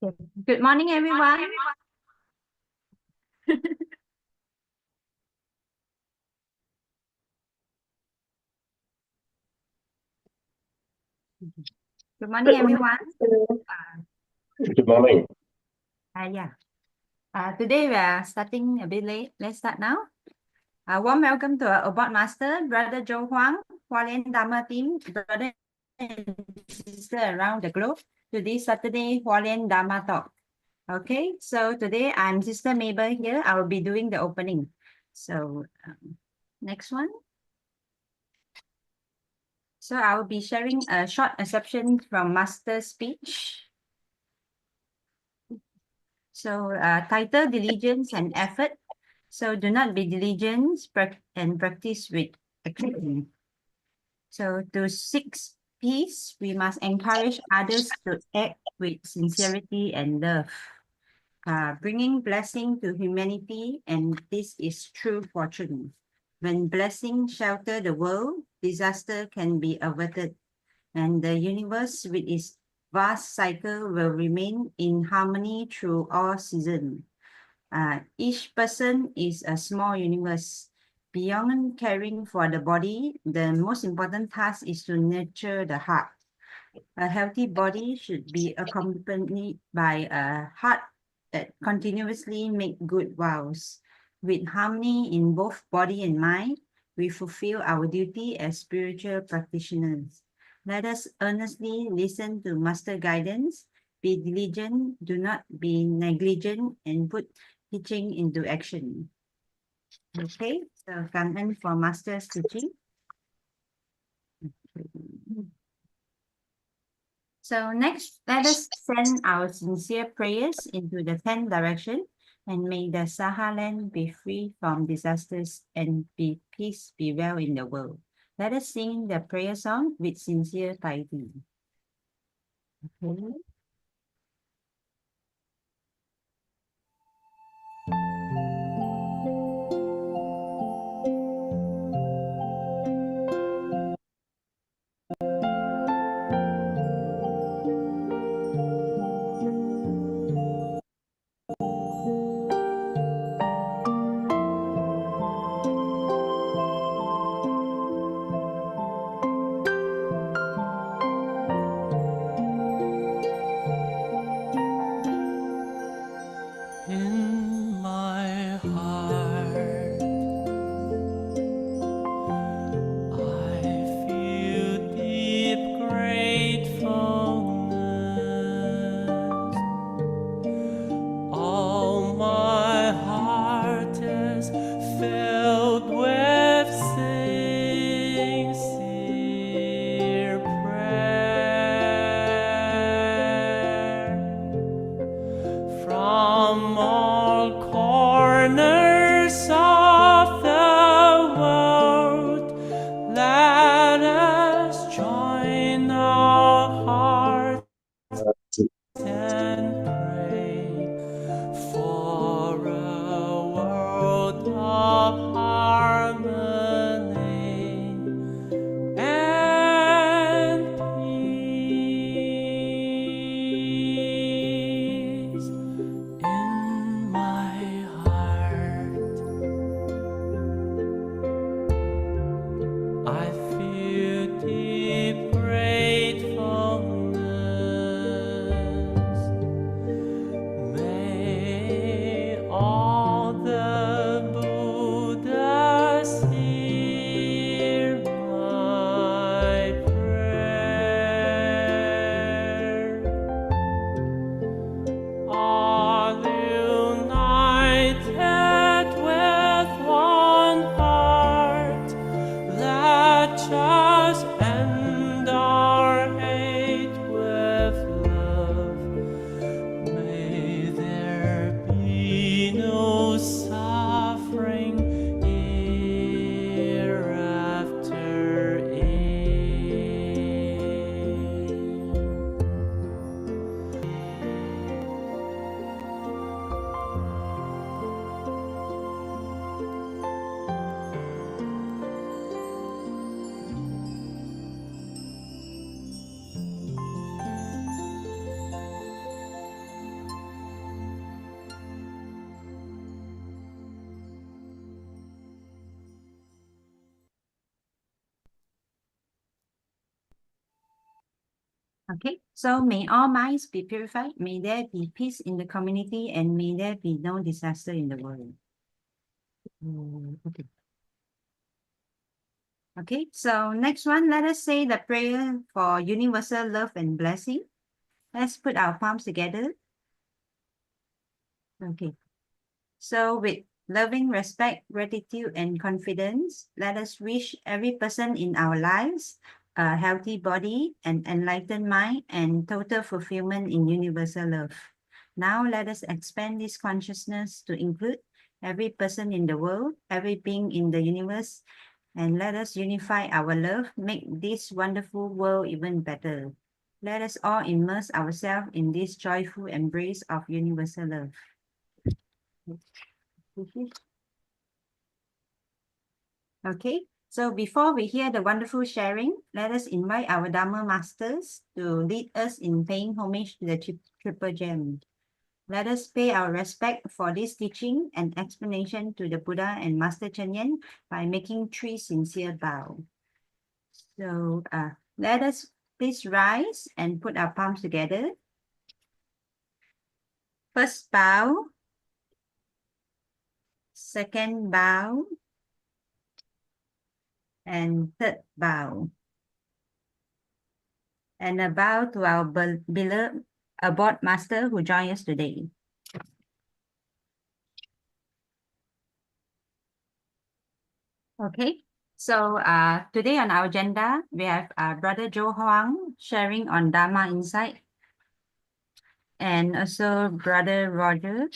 Okay. Good morning, everyone. Good morning, everyone. Good morning. Yeah. Today we are starting a bit late. Let's start now. Warm welcome to our Abort Master, Brother Joe Huang, Hualien Dharma team, brother and sister around the globe, to this Saturday Hualien Dharma talk. Okay, so today I'm Sister Mabel here. I will be doing the opening. So next one. So I will be sharing a short exception from Master's speech. So title, diligence and effort. So do not be diligent and practice with activity. So to seek peace, we must encourage others to act with sincerity and love, bringing blessing to humanity, and this is true fortune. When blessing shelter the world, disaster can be averted, and the universe with its vast cycle will remain in harmony through all seasons. Each person is a small universe. Beyond caring for the body, the most important task is to nurture the heart. A healthy body should be accompanied by a heart that continuously make good vows. With harmony in both body and mind, we fulfill our duty as spiritual practitioners. Let us earnestly listen to Master guidance, be diligent, do not be negligent, and put teaching into action. Okay, so Kangen for Master's teaching. So next, let us send our sincere prayers into the 10 direction, and may the Saha land be free from disasters and peace be well in the world. Let us sing the prayer song with sincere piety. Okay. In my heart, I feel deep gratefulness. All my heart is filled with sincere prayer. From all corners of the world, let us join our hearts and pray for a world of harmony and peace. In my heart, I feel deep gratefulness. May all the Buddhas hear my prayer. All united with one heart, let Okay, so may all minds be purified, may there be peace in the community, and may there be no disaster in the world. Okay. Okay, so next one, let us say the prayer for universal love and blessing. Let's put our palms together. Okay, so with loving respect, gratitude, and confidence, let us wish every person in our lives a healthy body, an enlightened mind, and total fulfillment in universal love. Now let us expand this consciousness to include every person in the world, every being in the universe, and let us unify our love, make this wonderful world even better. Let us all immerse ourselves in this joyful embrace of universal love. Okay, so before we hear the wonderful sharing, let us invite our Dharma masters to lead us in paying homage to the Triple Gem. Let us pay our respect for this teaching and explanation to the Buddha and Master Cheng Yen by making 3 sincere bows. So let us please rise and put our palms together. First bow, second bow, and third bow. And a bow to our beloved board master who joined us today. Okay, so today on our agenda, we have Brother Joe Huang sharing on Dharma Insight, and also Brother Roger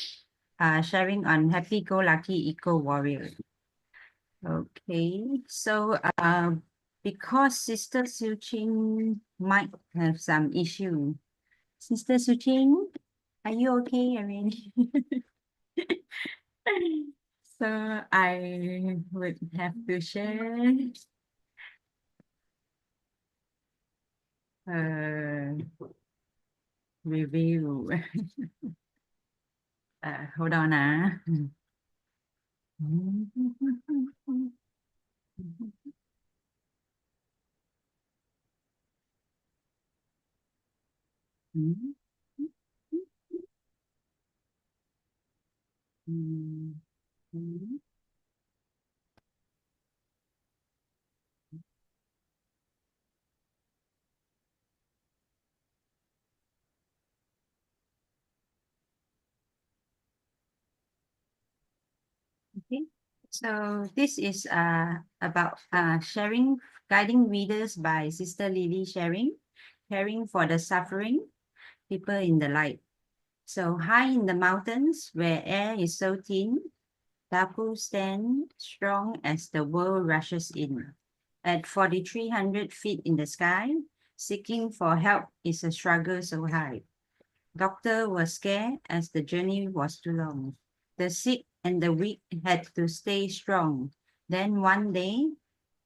sharing on Happy-Go-Lucky Eco-Warrior. Okay, so because Sister Su Ching might have some issue. Sister Su Ching, are you okay already? So I would have to share review. Hold on. Okay, so this is about sharing, guiding readers by Sister Lily sharing, caring for the suffering, people in the light. So high in the mountains where air is so thin, Tapu stand strong as the world rushes in. At 4,300 feet in the sky, seeking for help is a struggle so high. Doctor was scared as the journey was too long. The sick and the weak had to stay strong. Then one day,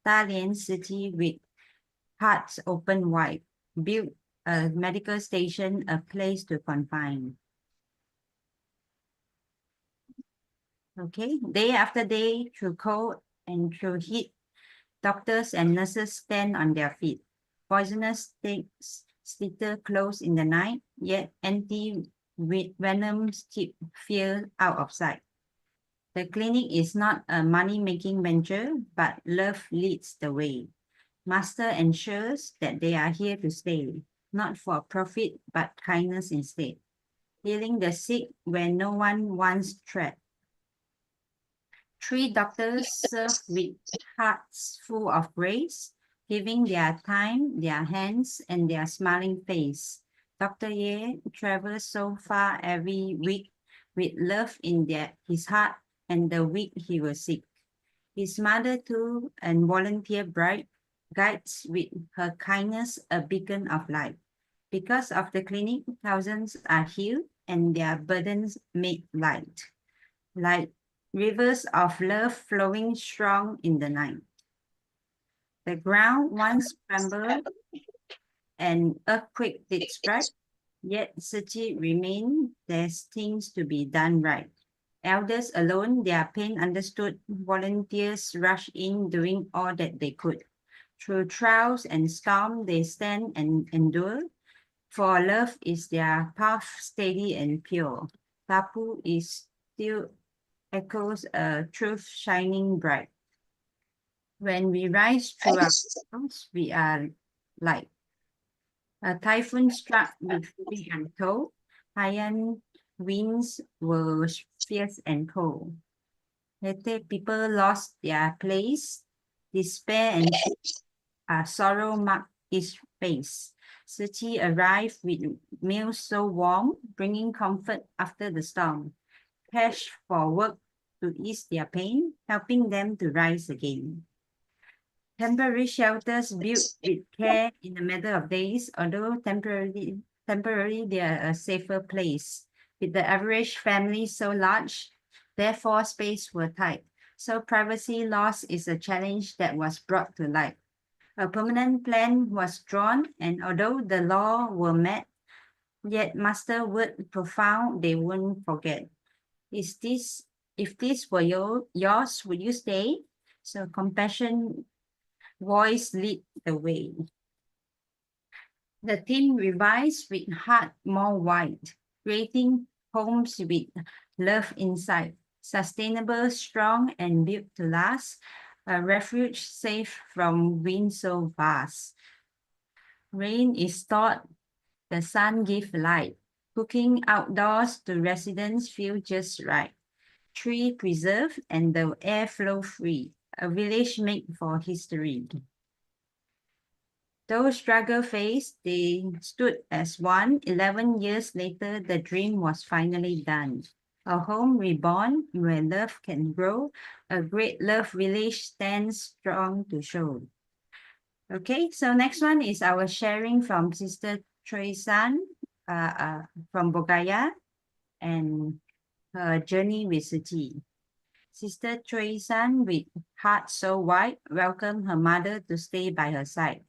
Dalian city with hearts open wide, built a medical station, a place to confine. Okay, day after day, through cold and through heat, doctors and nurses stand on their feet. Poisonous sticks slither close in the night, yet anti-venoms keep fear out of sight. The clinic is not a money-making venture, but love leads the way. Master ensures that they are here to stay, not for profit, but kindness instead. Healing the sick where no one once tread. 3 doctors serve with hearts full of grace, giving their time, their hands, and their smiling face. Dr. Ye travels so far every week with love in his heart, and the week he will seek. His mother too, and volunteer bride, guides with her kindness a beacon of light. Because of the clinic, thousands are healed and their burdens made light. Like rivers of love flowing strong in the night. The ground once trembled and earthquake did strike, yet city remained, there's things to be done right. Elders alone, their pain understood, volunteers rushed in doing all that they could. Through trials and storm, they stand and endure. For love is their path steady and pure. Tapu is still echoes a truth shining bright. When we rise through our storms, we are light. A typhoon struck with fury untold. Iron winds were fierce and cold. Later, people lost their place. Despair and sorrow marked his face. Su Ching arrived with meals so warm, bringing comfort after the storm. Cash for work to ease their pain, helping them to rise again. Temporary shelters built with care in a matter of days, although temporarily they are a safer place. With the average family so large, therefore space were tight. So privacy loss is a challenge that was brought to light. A permanent plan was drawn, and although the law were met, yet master word profound they won't forget. If this were yours, would you stay? So compassion voice lead the way. The team revised with heart more wide, creating homes with love inside, sustainable, strong, and built to last, a refuge safe from wind so vast. Rain is thought, the sun give light, cooking outdoors to residents feel just right. Tree preserved and the air flow free, a village made for history. Though struggle faced, they stood as one. 11 years later, the dream was finally done. A home reborn where love can grow. A great love village stands strong to show. Okay, so next one is our sharing from Sister Trey San from Bogaya and her journey with Su Ching. Sister Trey San, with heart so wide, welcomed her mother to stay by her side.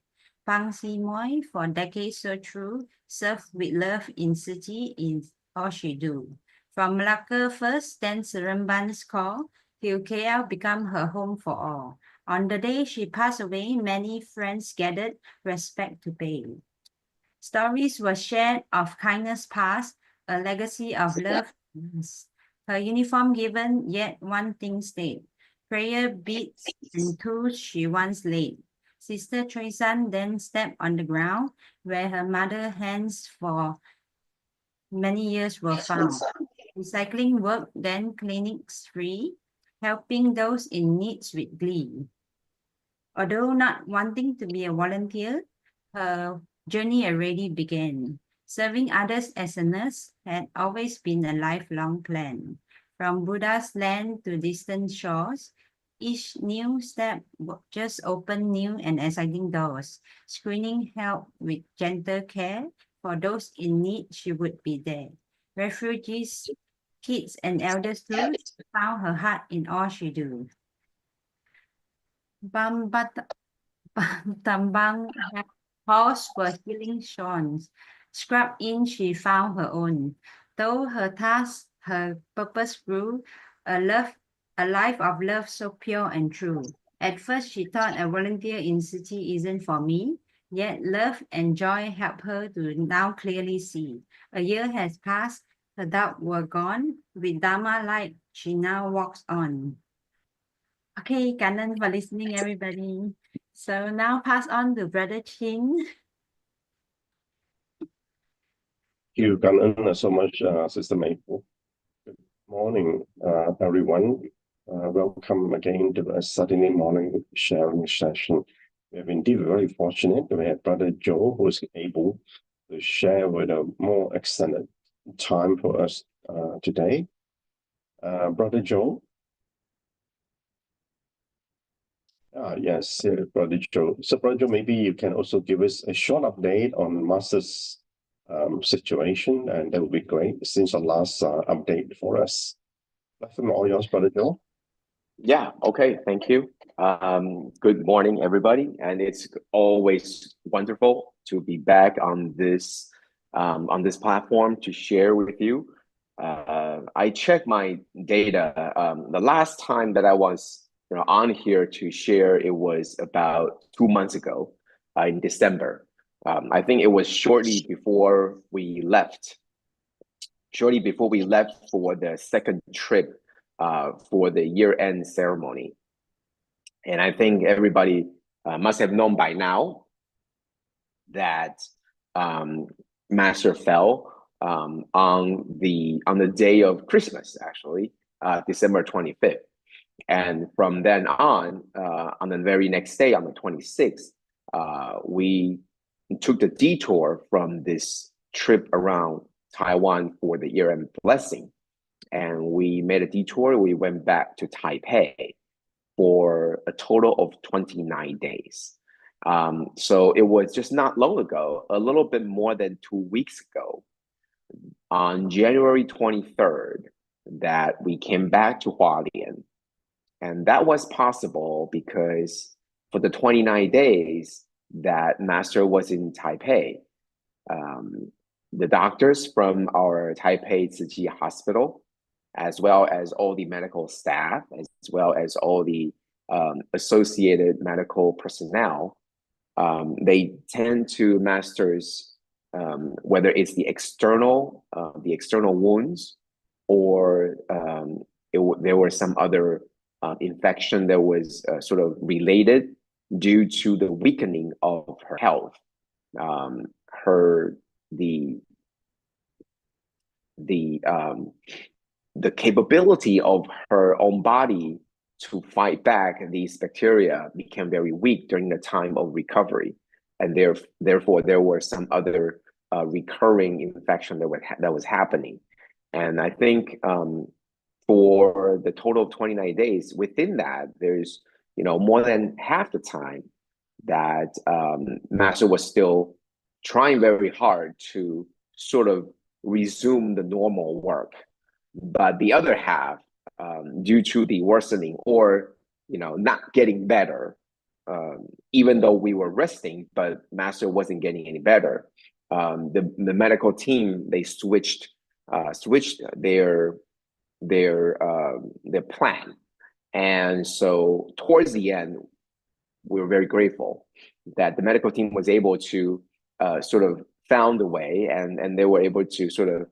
Pang Si Moi, for decades so true, served with love in Su Ching in all she do. From Malacca first, then Seremban's call, till KL become her home for all. On the day she passed away, many friends gathered, respect to pay. Stories were shared of kindness past, a legacy of love. Her uniform given, yet one thing stayed. Prayer beads and tools she once laid. Sister Tresan then stepped on the ground where her mother's hands for many years were found. Recycling work, then clinics free, helping those in need with glee. Although not wanting to be a volunteer, her journey already began. Serving others as a nurse had always been a lifelong plan. From Buddha's land to distant shores, each new step just opened new and exciting doors. Screening help with gentle care. For those in need, she would be there. Refugees, kids, and elders too found her heart in all she do. Tambang halls were healing shawns. Scrubbed in, she found her own. Though her task, her purpose grew, a life of love so pure and true. At first, she thought a volunteer in city isn't for me, yet love and joy help her to now clearly see. A year has passed, her doubt were gone. With Dharma light, she now walks on. Okay, Kanan for listening, everybody. So now pass on to Brother Chin. Thank you, Kanan, so much, Sister Maple. Good morning, everyone. Welcome again to a Saturday morning sharing session. We have indeed very fortunate to have Brother Joe, who is able to share with a more extended time for us today. Brother Joe. Yes, Brother Joe. So, Brother Joe, maybe you can also give us a short update on Master's situation, and that would be great since our last update for us. From all yours, Brother Joe. Yeah, okay, thank you. Good morning, everybody, and it's always wonderful to be back on this platform to share with you. I checked my data. The last time that I was on here to share, it was about 2 months ago, in December. I think it was shortly before we left for the second trip for the year-end ceremony. And I think everybody must have known by now that Master fell on the day of Christmas, actually, December 25th. And from then on the very next day, on the 26th, we took the detour from this trip around Taiwan for the year-end blessing. And we made a detour. We went back to Taipei for a total of 29 days. So it was just not long ago, a little bit more than 2 weeks ago, on January 23rd, that we came back to Hualien. And that was possible because for the 29 days that Master was in Taipei, the doctors from our Taipei Tzu Chi Hospital, as well as all the medical staff, as well as all the associated medical personnel, they tend to Master's, whether it's the external wounds, or there were some other infection that was sort of related due to the weakening of her health. The capability of her own body to fight back these bacteria became very weak during the time of recovery, and therefore there were some other recurring infection that was happening. And I think for the total of 29 days, within that, there's more than half the time that Master was still trying very hard to sort of resume the normal work. But the other half, due to the worsening or not getting better, even though we were resting, but Master wasn't getting any better, the medical team, they switched their plan. And so towards the end, we were very grateful that the medical team was able to sort of found a way, and they were able to sort of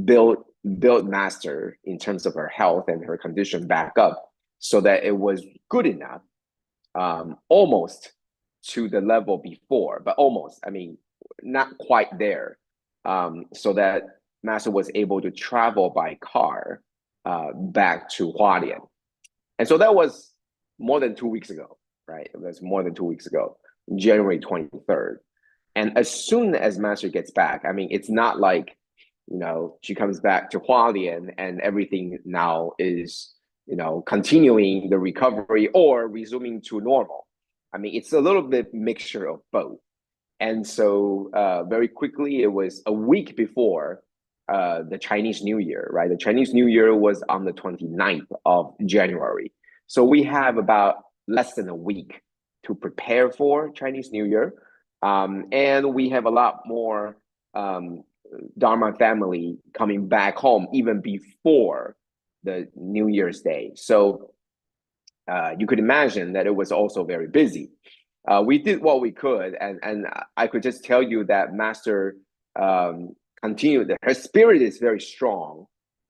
build Master in terms of her health and her condition back up, so that it was good enough, almost to the level before, but almost, I mean, not quite there, so that Master was able to travel by car back to Hualien. And so that was more than 2 weeks ago, right? It was more than 2 weeks ago, January 23rd. And as soon as Master gets back, I mean, it's not like, she comes back to Hualien and everything now is, continuing the recovery or resuming to normal. I mean, it's a little bit mixture of both. And so very quickly, it was a week before the Chinese New Year, right? The Chinese New Year was on the 29th of January. So we have about less than a week to prepare for Chinese New Year. And we have a lot more Dharma family coming back home even before the New Year's Day. So you could imagine that it was also very busy. We did what we could, and I could just tell you that Master continued. Her spirit is very strong,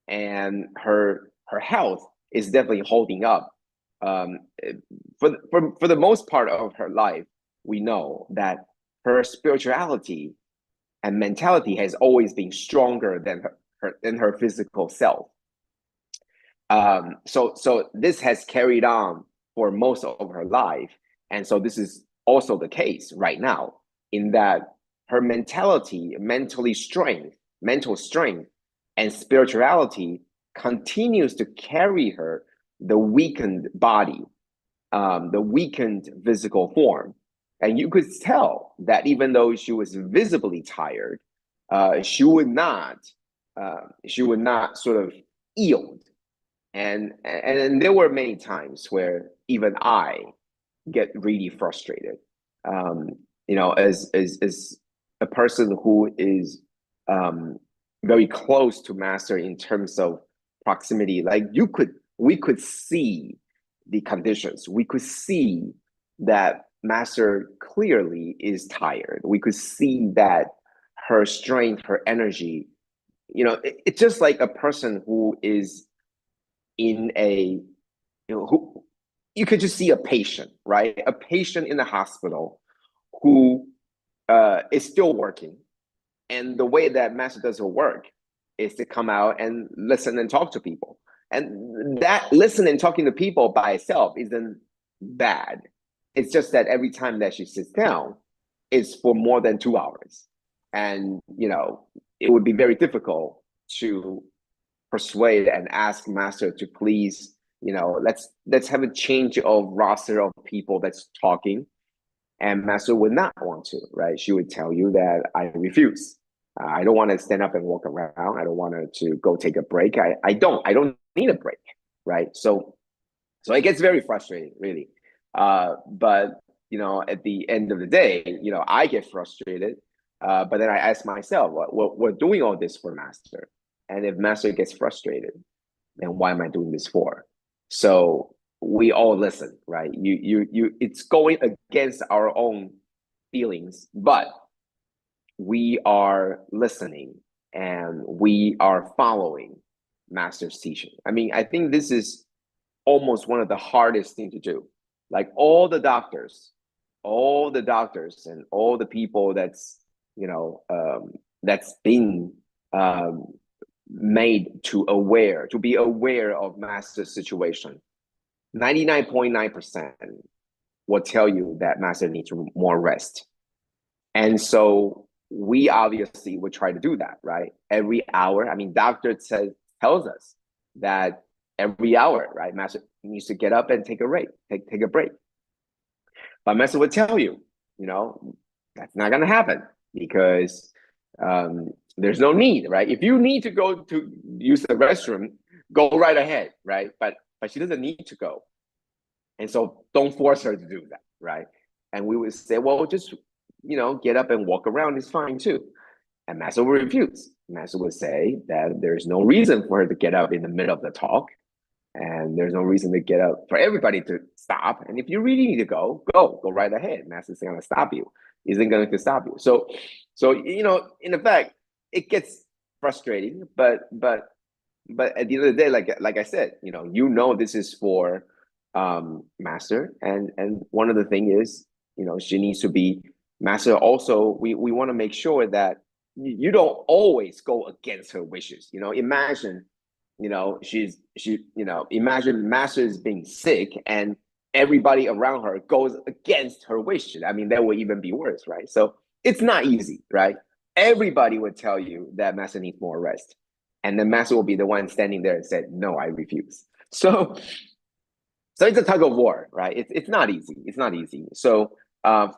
and her health is definitely holding up. For the most part of her life, we know that her spirituality and mentality has always been stronger than her physical self. So this has carried on for most of her life, and so this is also the case right now, in that her mental strength, and spirituality continues to carry her, the weakened body, the weakened physical form. And you could tell that even though she was visibly tired, she would not sort of yield. And there were many times where even I get really frustrated. As a person who is very close to Master in terms of proximity, like we could see the conditions. We could see that Master clearly is tired. We could see that her strength, her energy, it's just like a person who is in a, who you could just see a patient, right? A patient in the hospital who is still working. And the way that Master does her work is to come out and listen and talk to people. And that listening and talking to people by itself isn't bad. It's just that every time that she sits down, it's for more than 2 hours. And, it would be very difficult to persuade and ask Master to please, let's have a change of roster of people that's talking. And Master would not want to, right? She would tell you that I refuse. I don't want to stand up and walk around. I don't want to go take a break. I don't need a break, right? So it gets very frustrating, really. But at the end of the day, I get frustrated. But then I ask myself, we're doing all this for Master. And if Master gets frustrated, then why am I doing this for? So we all listen, right? It's going against our own feelings, but we are listening and we are following Master's teaching. I mean, I think this is almost one of the hardest things to do. Like all the doctors and all the people that's been made to be aware of Master's situation, 99.9% will tell you that Master needs more rest. And so we obviously would try to do that, right? Every hour. I mean, doctor tells us that every hour, right? Master needs to get up and take a break, take a break. But Master would tell you, that's not going to happen because there's no need, right? If you need to go to use the restroom, go right ahead, right? But she doesn't need to go. And so don't force her to do that, right? And we would say, well, just, get up and walk around is fine too. And Master would refuse. Master would say that there's no reason for her to get up in the middle of the talk. And there's no reason to get up for everybody to stop. And if you really need to go right ahead. Master's going to stop you. Isn't going to stop you. So, in effect, it gets frustrating, but at the end of the day, like I said, this is for Master, and one of the things is, she needs to be Master. Also, we want to make sure that you don't always go against her wishes. Imagine, imagine Master is being sick and everybody around her goes against her wishes. I mean, that would even be worse, right? So it's not easy, right? Everybody would tell you that Master needs more rest. And then Master will be the one standing there and said, no, I refuse. So it's a tug of war, right? It's not easy. It's not easy. So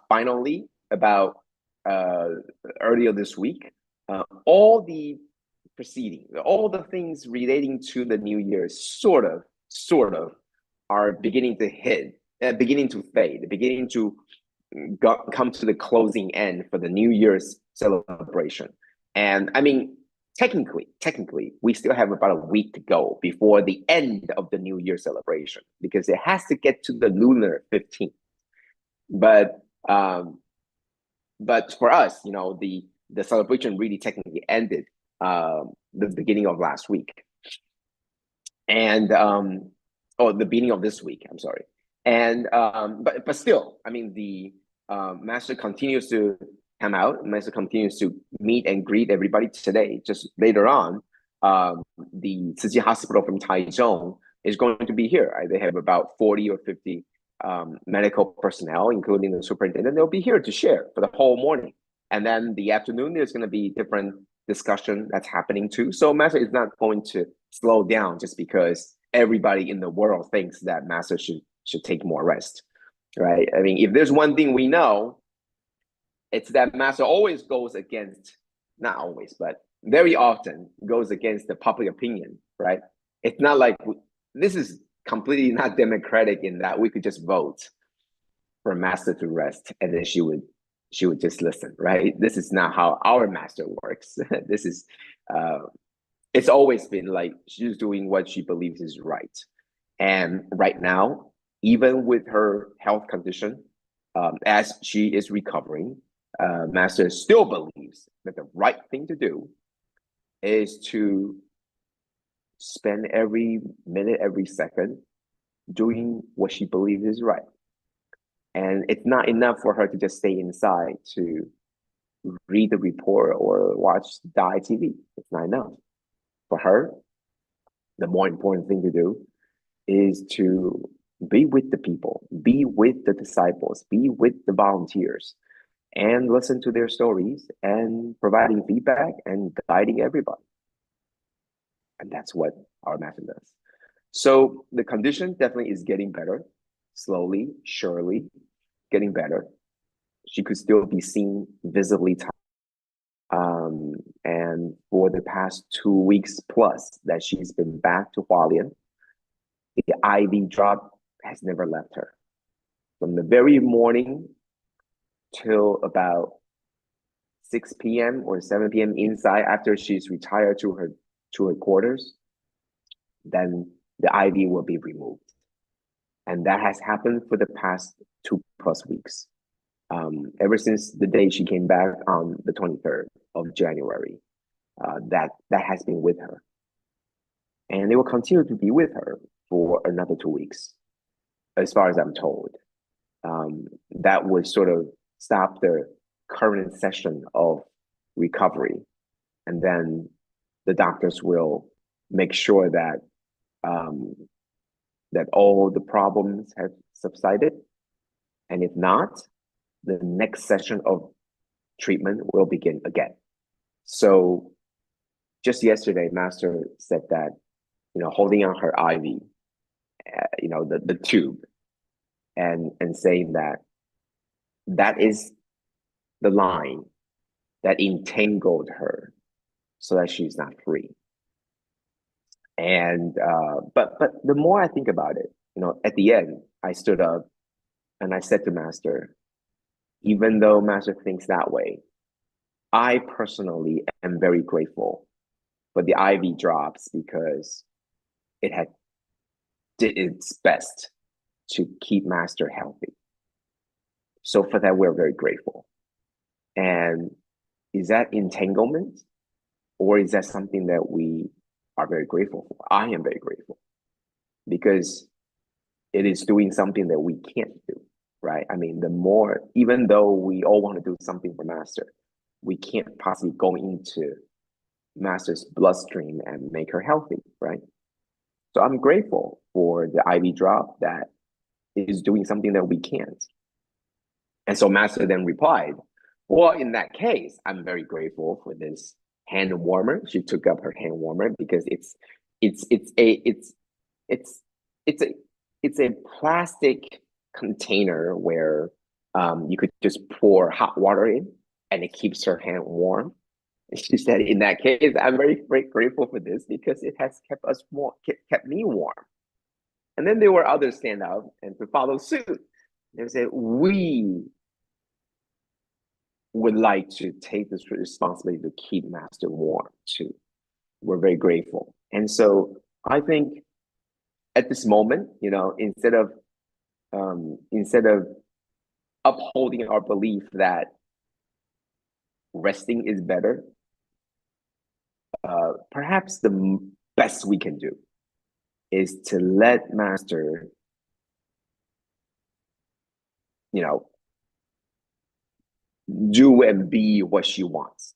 finally, about earlier this week, all the proceeding, all the things relating to the New Year sort of are beginning to fade, beginning to come to the closing end for the New Year's celebration. And I mean, technically, we still have about a week to go before the end of the New Year celebration because it has to get to the lunar 15th. But for us, the celebration really technically ended the beginning of last week, and the beginning of this week. I'm sorry, and but still, I mean, the Master continues to come out. Master continues to meet and greet everybody today. Just later on, the Tzu Chi Hospital from Taiwan is going to be here. Right? They have about 40 or 50 medical personnel, including the superintendent. They'll be here to share for the whole morning. And then the afternoon, there's going to be different discussion that's happening too. So Master is not going to slow down just because everybody in the world thinks that Master should take more rest, right? I mean, if there's one thing we know, it's that Master always goes against, not always, but very often goes against the public opinion, right? It's not like this is completely not democratic in that we could just vote for Master to rest and then she would just listen, right? This is not how our Master works. This is, it's always been like she's doing what she believes is right. And right now, even with her health condition, as she is recovering, Master still believes that the right thing to do is to spend every minute, every second doing what she believes is right. And it's not enough for her to just stay inside to read the report or watch Dai TV. It's not enough. For her, the more important thing to do is to be with the people, be with the disciples, be with the volunteers, and listen to their stories and providing feedback and guiding everybody. And that's what our master does. So the condition definitely is getting better, slowly, surely, getting better. She could still be seen visibly. And for the past 2 weeks plus that she's been back to Hualien, the IV drop has never left her. From the very morning till about 6 p.m. or 7 p.m. inside after she's retired to her quarters, then the IV will be removed. And that has happened for the past 2+ weeks. Ever since the day she came back on the 23rd of January, that has been with her. And it will continue to be with her for another 2 weeks, as far as I'm told. That would sort of stop the current session of recovery. And then the doctors will make sure that that all the problems have subsided. And if not, the next session of treatment will begin again. So just yesterday, Master said that, holding on her IV, the tube, and saying that is the line that entangled her so that she's not free. And but the more I think about it, at the end, I stood up and I said to Master, even though Master thinks that way, I personally am very grateful for the IV drops because it had did its best to keep Master healthy. So for that, we're very grateful. And is that entanglement, or is that something that we are very grateful for? I am very grateful because it is doing something that we can't do, right? I mean, even though we all want to do something for Master, we can't possibly go into Master's bloodstream and make her healthy, right? So I'm grateful for the IV drop that is doing something that we can't. And so Master then replied, well, in that case, I'm very grateful for this hand warmer. She took up her hand warmer because it's a plastic container where you could just pour hot water in and it keeps her hand warm. She said, in that case, I'm very, very grateful for this because it has kept me warm. And then there were others stand up and to follow suit. They said, we would like to take this responsibility to keep Master warm too. We're very grateful. And so I think at this moment, instead of upholding our belief that resting is better, perhaps the best we can do is to let Master, do and be what she wants,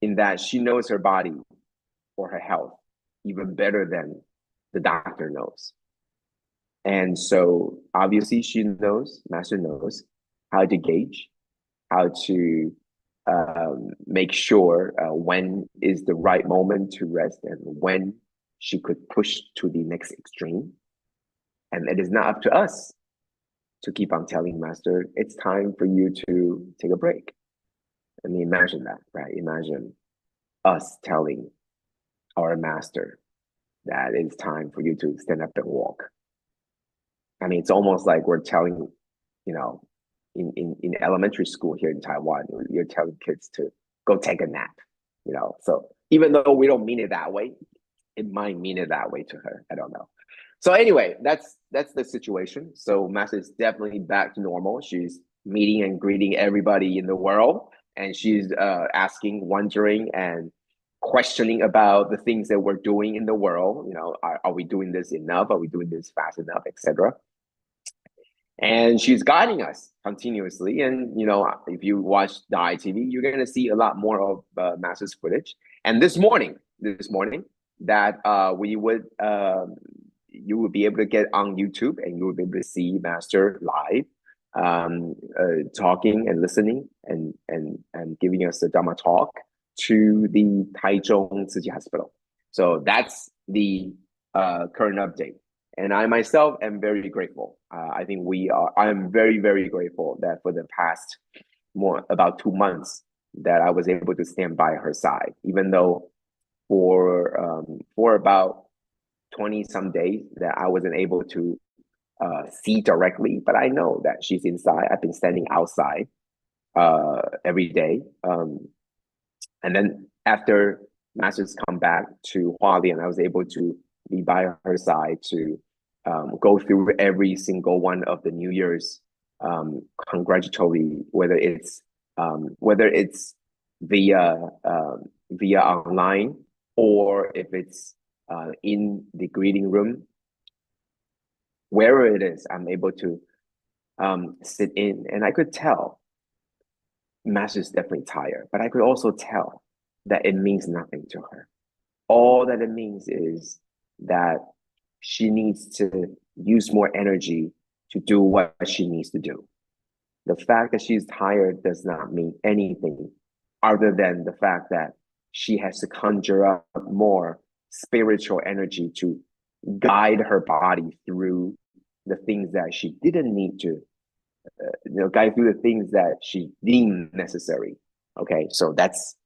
in that she knows her body or her health even better than the doctor knows. And so obviously Master knows how to gauge, how to make sure when is the right moment to rest and when she could push to the next extreme. And it is not up to us to keep on telling Master, it's time for you to take a break. I mean, imagine that, right? Imagine us telling our Master that it's time for you to stand up and walk. I mean, it's almost like we're telling, in elementary school here in Taiwan, you're telling kids to go take a nap, So even though we don't mean it that way, it might mean it that way to her. I don't know. So anyway, that's the situation. So Master is definitely back to normal. She's meeting and greeting everybody in the world, and she's asking, wondering, and questioning about the things that we're doing in the world. You know, are we doing this enough? Are we doing this fast enough, etc. And she's guiding us continuously. And you know, if you watch the ITV, you're gonna see a lot more of Master's footage. And this morning, that we would you would be able to get on YouTube, and you would be able to see Master live, talking and listening and giving us a Dharma talk to the Taichung Tzu Chi Hospital. So that's the current update. And I myself am very grateful. I think I am very, very grateful that for the past about 2 months that I was able to stand by her side, even though for about 20 some days that I wasn't able to see directly, but I know that she's inside. I've been standing outside every day. And then after Masters come back to Hualien, I was able to be by her side to go through every single one of the New Year's congratulatory, whether it's via online, or if it's in the greeting room, wherever it is, I'm able to sit in, and I could tell Master's definitely tired, but I could also tell that it means nothing to her. All that it means is that she needs to use more energy to do what she needs to do. The fact that she's tired does not mean anything other than the fact that she has to conjure up more spiritual energy to guide her body through the things that she didn't need to, guide through the things that she deemed necessary. Okay, so that's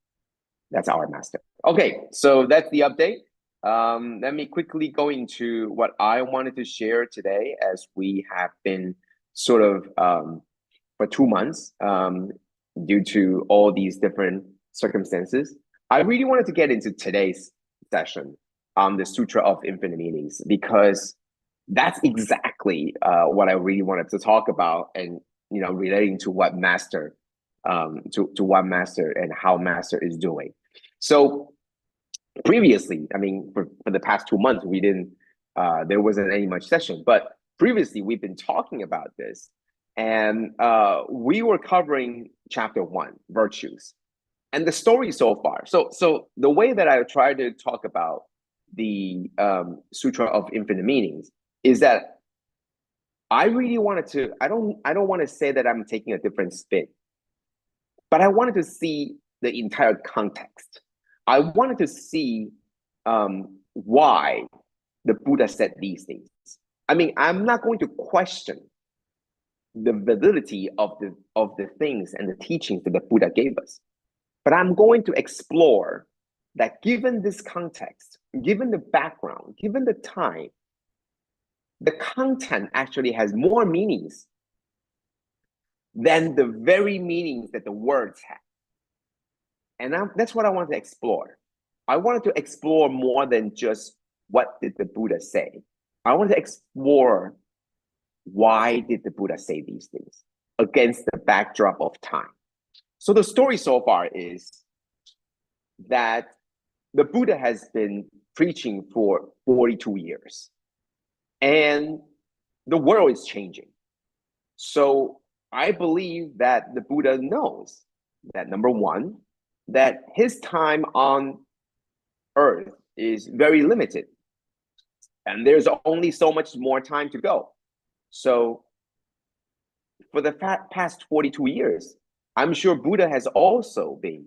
our Master. Okay, so that's the update. Let me quickly go into what I wanted to share today, as we have been sort of for 2 months due to all these different circumstances. I really wanted to get into today's session on the Sutra of Infinite Meanings, because that's exactly what I really wanted to talk about, and relating to what Master, to what Master and how Master is doing. So previously, I mean, for the past 2 months, we didn't, there wasn't any much session, but previously we've been talking about this, and we were covering chapter 1, virtues, and the story so far. So the way that I try to talk about the Sutra of Infinite Meanings is that I really wanted to, I don't want to say that I'm taking a different spin, but I wanted to see the entire context. I wanted to see why the Buddha said these things. I mean, I'm not going to question the validity of the things and the teachings that the Buddha gave us, but I'm going to explore that given this context, given the background, given the time, the content actually has more meanings than the very meanings that the words have. And that's what I want to explore. I wanted to explore more than just what did the Buddha say. I want to explore why did the Buddha say these things against the backdrop of time. So the story so far is that the Buddha has been preaching for 42 years. And the world is changing. So I believe that the Buddha knows that, number one, that his time on earth is very limited. And there's only so much more time to go. So for the past 42 years, I'm sure Buddha has also been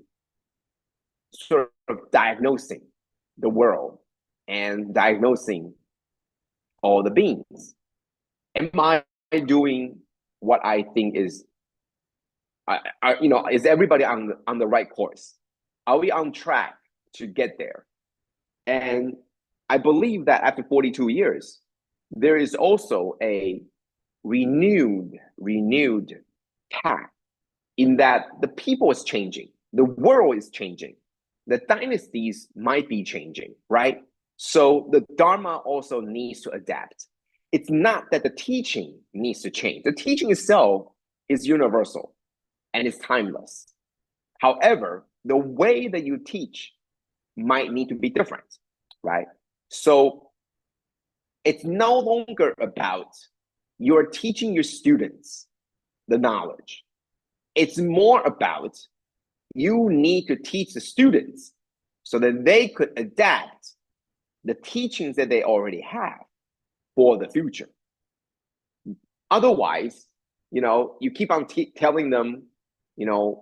sort of diagnosing the world and diagnosing all the beings. Am I doing what I think is, is everybody on the right course? Are we on track to get there? And I believe that after 42 years, there is also a renewed path, in that the people is changing, the world is changing, the dynasties might be changing, right? So the Dharma also needs to adapt. It's not that the teaching needs to change. The teaching itself is universal and it's timeless. However, the way that you teach might need to be different, right? So it's no longer about you're teaching your students the knowledge. It's more about you need to teach the students so that they could adapt the teachings that they already have for the future. Otherwise, you keep on telling them, the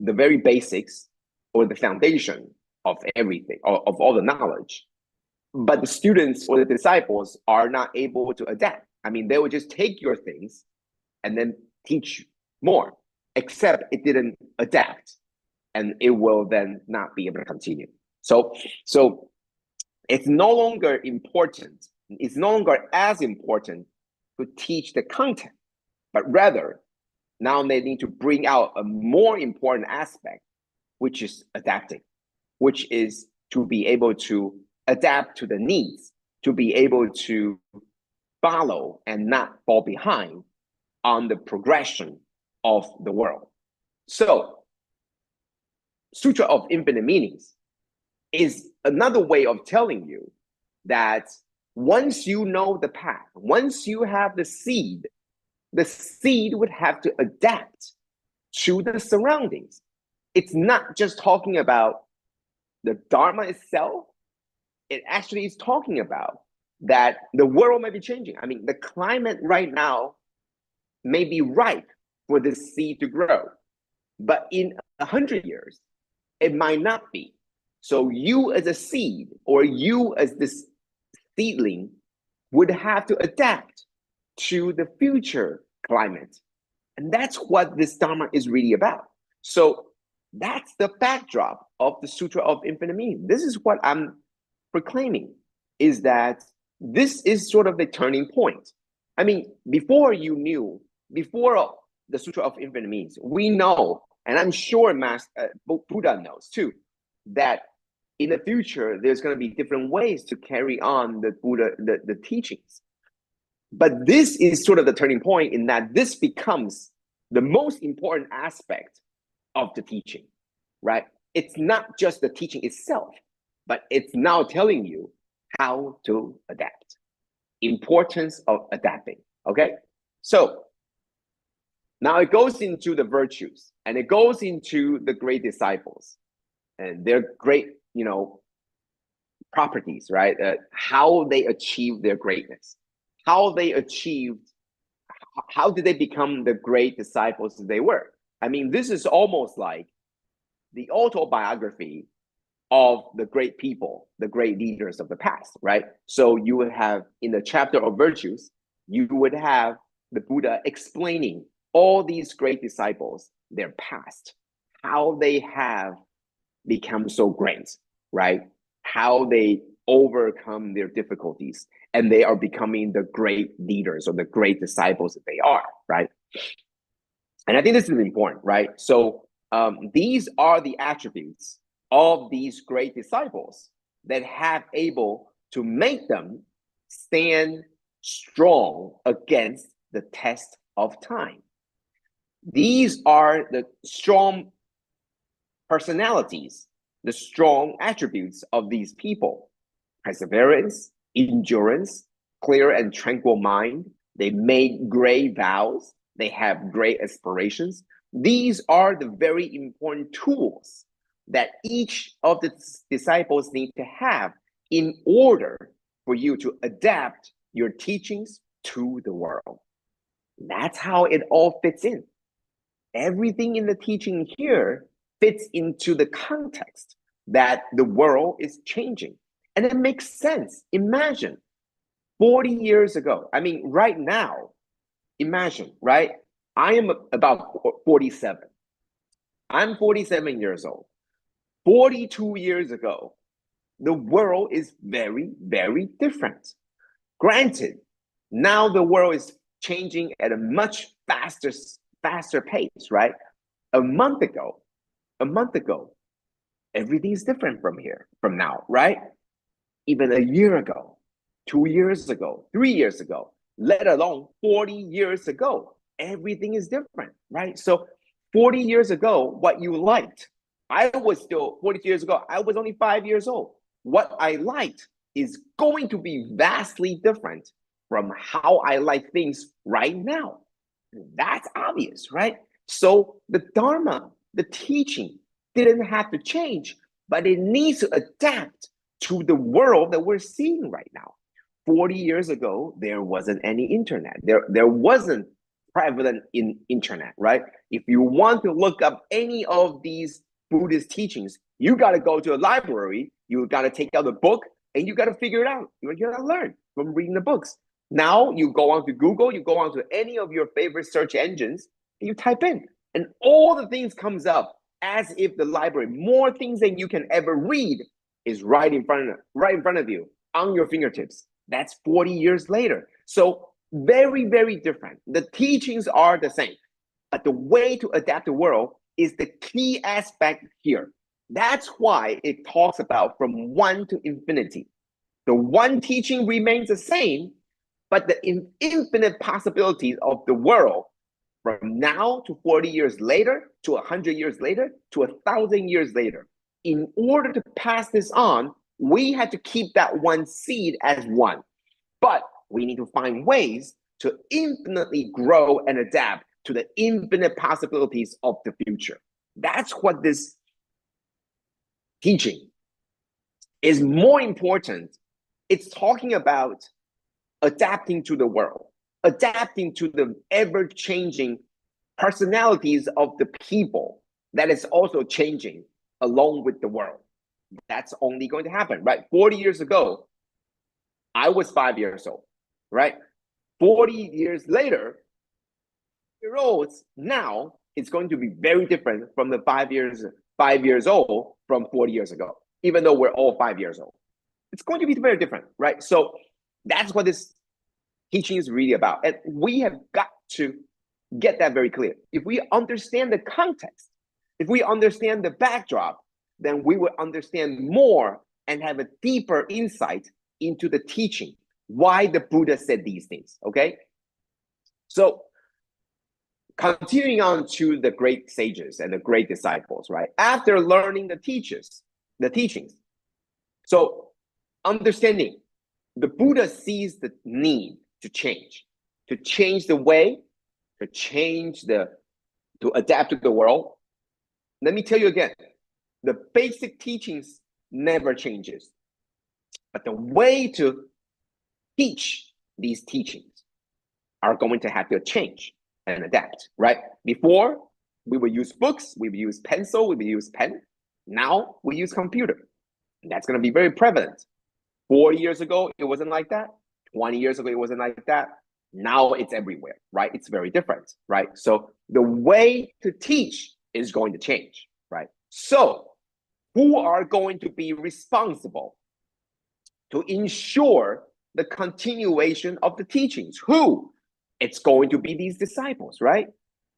very basics or the foundation of everything, of all the knowledge. But the students or the disciples are not able to adapt. I mean, they will just take your things and then teach more, except it didn't adapt, and it will then not be able to continue. So it's no longer important. It's no longer as important to teach the content, but rather now they need to bring out a more important aspect, which is adapting, which is to be able to adapt to the needs, to be able to follow and not fall behind on the progression of the world. So, Sutra of Infinite Meanings is another way of telling you that once you know the path, once you have the seed would have to adapt to the surroundings. It's not just talking about the Dharma itself. It actually is talking about that the world may be changing. I mean, the climate right now may be ripe for this seed to grow, but in 100 years, it might not be. So you as a seed or you as this seedling would have to adapt to the future climate. And that's what this Dharma is really about. So that's the backdrop of the Sutra of Infinite Meaning. This is what I'm proclaiming, is that this is sort of a turning point. I mean, before the Sutra of Infinite Meanings, we know, and I'm sure Buddha knows too, that in the future, there's going to be different ways to carry on the teachings. But this is sort of the turning point in that this becomes the most important aspect of the teaching, right? It's not just the teaching itself, but it's now telling you how to adapt. Importance of adapting, okay? So now it goes into the virtues and it goes into the great disciples and their great, properties, right? How they achieve their greatness, how did they become the great disciples they were? I mean, this is almost like the autobiography of the great people, the great leaders of the past, right? So you would have, in the chapter of virtues, you would have the Buddha explaining all these great disciples, their past, how they have become so great, right? How they overcome their difficulties and they are becoming the great leaders or the great disciples that they are, right? And I think this is important, right? So these are the attributes of these great disciples that have able to make them stand strong against the test of time. These are the strong personalities, the strong attributes of these people: perseverance, endurance, clear and tranquil mind. They make great vows. They have great aspirations. These are the very important tools that each of the disciples need to have in order for you to adapt your teachings to the world. That's how it all fits in. Everything in the teaching here fits into the context that the world is changing. And it makes sense. Imagine 40 years ago. I mean, right now, imagine, right? I am about 47. I'm 47 years old. 42 years ago, the world is very, very different. Granted, now the world is changing at a much faster pace, right? A month ago, everything's different from now, right? Even a year ago, 2 years ago, 3 years ago, let alone 40 years ago, everything is different, right? So 40 years ago, what you liked, I was still 40 years ago, I was only 5 years old. What I liked is going to be vastly different from how I like things right now. That's obvious, right? So the Dharma, the teaching, didn't have to change, but it needs to adapt to the world that we're seeing right now. 40 years ago, there wasn't any internet. There wasn't prevalent in internet, right? If you want to look up any of these Buddhist teachings, you got to go to a library, you got to take out a book, and you got to figure it out. You got to learn from reading the books. Now you go on to Google, you go on to any of your favorite search engines, and you type in, and all the things comes up as if the library, more things than you can ever read, is right in front of you, on your fingertips. That's 40 years later. So very, very different. The teachings are the same, but the way to adapt the world is the key aspect here. That's why it talks about from one to infinity. The one teaching remains the same, but the infinite possibilities of the world from now to 40 years later, to 100 years later, to 1,000 years later. In order to pass this on, we had to keep that one seed as one. But we need to find ways to infinitely grow and adapt to the infinite possibilities of the future. That's what this teaching is more important. It's talking about adapting to the world, adapting to the ever-changing personalities of the people that is also changing along with the world. That's only going to happen, right? 40 years ago, I was 5 years old, right? 40 years later, year olds now, it's going to be very different from the 5 years old from 40 years ago, even though we're all 5 years old. It's going to be very different, right? So that's what this teaching is really about. And we have got to get that very clear. If we understand the context, if we understand the backdrop, then we will understand more and have a deeper insight into the teaching, why the Buddha said these things, okay? So continuing on to the great sages and the great disciples, right? After learning the teachings, so understanding, the Buddha sees the need to change the way, to adapt to the world. Let me tell you again, the basic teachings never changes, but the way to teach these teachings are going to have to change and adapt, right? Before, we would use books, we would use pencil, we would use pen. Now we use computer. And that's going to be very prevalent. 40 years ago, it wasn't like that. 20 years ago, it wasn't like that. Now it's everywhere, right? It's very different, right? So the way to teach is going to change, right? So who are going to be responsible to ensure the continuation of the teachings? Who? It's going to be these disciples, right?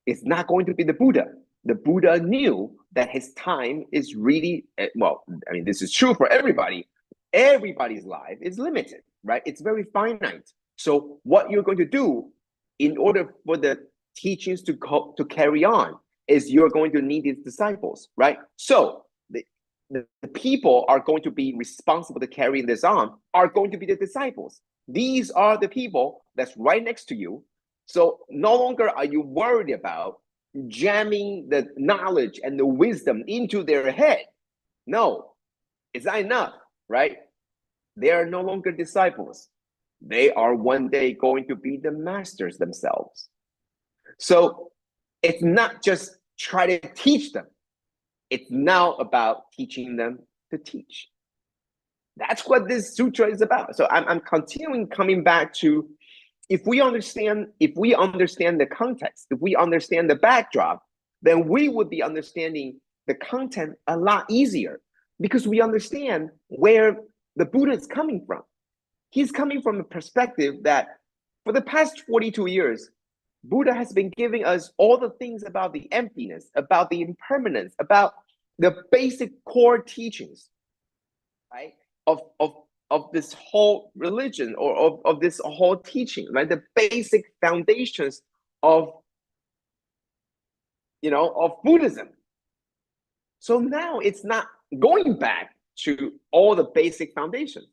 It's not going to be the Buddha. The Buddha knew that his time is really, well, I mean, this is true for everybody. Everybody's life is limited, right? It's very finite. So what you're going to do in order for the teachings to carry on is you're going to need these disciples, right? So the people are going to be responsible to carry this on are going to be the disciples. These are the people that's right next to you. So no longer are you worried about jamming the knowledge and the wisdom into their head. No, it's not enough, right? They are no longer disciples. They are one day going to be the masters themselves. So it's not just try to teach them. It's now about teaching them to teach. That's what this sutra is about. So I'm continuing coming back to, if we understand the context, if we understand the backdrop, then we would be understanding the content a lot easier, because we understand where the Buddha is coming from. He's coming from the perspective that for the past 42 years, Buddha has been giving us all the things about the emptiness, about the impermanence, about the basic core teachings, right, of this whole religion, or of this whole teaching, right? The basic foundations of, of Buddhism. So now it's not going back to all the basic foundations.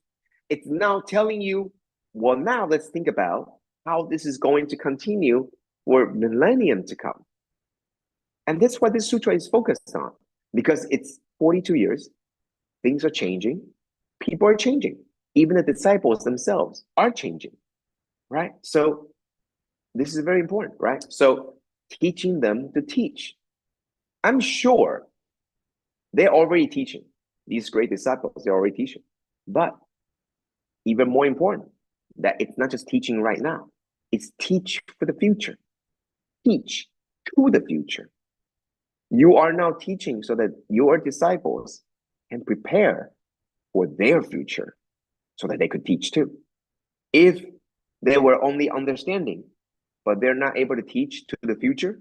It's now telling you, well, now let's think about how this is going to continue for millennium to come. And that's what this sutra is focused on, because it's 42 years, things are changing, people are changing, even the disciples themselves are changing, right? So this is very important, right? So teaching them to teach. I'm sure they're already teaching. These great disciples, they're already teaching. But even more important, that it's not just teaching right now, it's teach for the future. Teach to the future. You are now teaching so that your disciples can prepare for their future so that they could teach too. If they were only understanding, but they're not able to teach to the future,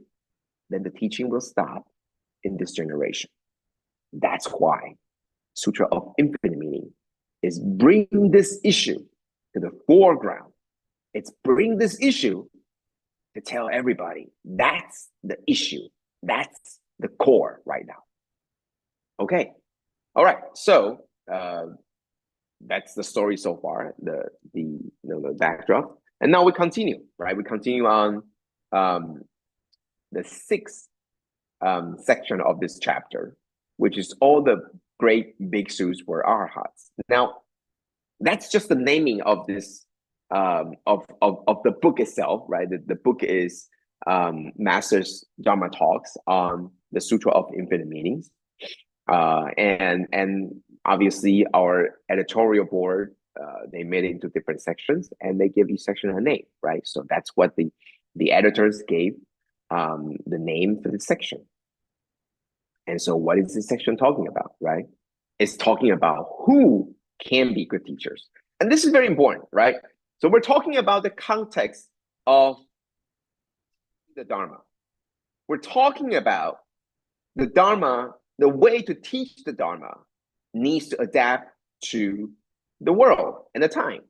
then the teaching will stop in this generation. That's why Sutra of Infinite Meaning is bringing this issue to the foreground. It's bringing this issue to tell everybody that's the issue. That's the core right now. Okay. All right. So that's the story so far, the backdrop. And now we continue, right? We continue on the sixth section of this chapter, which is all the great bhikshus were arhats. Now, that's just the naming of this of the book itself, right? The book is Master's Dharma Talks on the Sutra of Infinite Meanings, and obviously our editorial board, they made it into different sections, and they give each section a name, right? So that's what the editors gave the name for the section. And so what is this section talking about, right? It's talking about who can be good teachers. And this is very important, right? So we're talking about the context of the Dharma. We're talking about the Dharma, the way to teach the Dharma needs to adapt to the world and the time.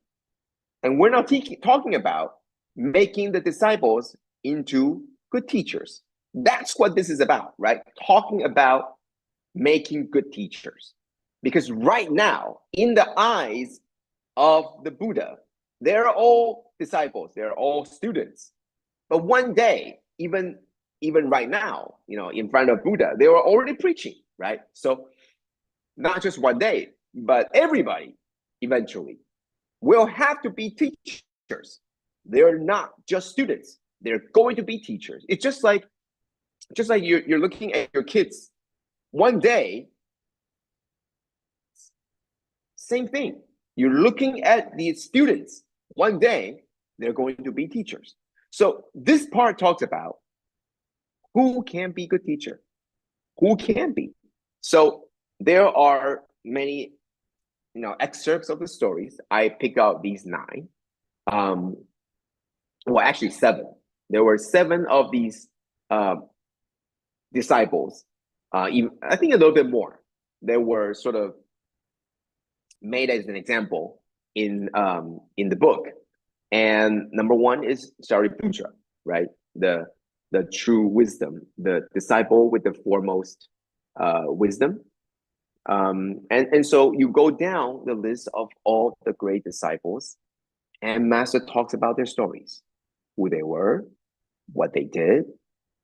And we're not talking about making the disciples into good teachers. That's what this is about, right? Talking about making good teachers. Because right now, in the eyes of the Buddha, they're all disciples, they're all students. But one day, even right now, in front of Buddha, they were already preaching, right? So not just one day, but everybody eventually will have to be teachers. They're not just students. They're going to be teachers. It's just like you're looking at your kids. One day, same thing. You're looking at the students. One day, they're going to be teachers. So this part talks about who can be good teacher, who can be. So there are many, excerpts of the stories. I pick out these 9. Well, actually 7. There were 7 of these disciples. Even, I think a little bit more. They were sort of made as an example in the book. And number 1 is Shariputra, right? The true wisdom, the disciple with the foremost wisdom. And so you go down the list of all the great disciples, and Master talks about their stories, who they were, what they did,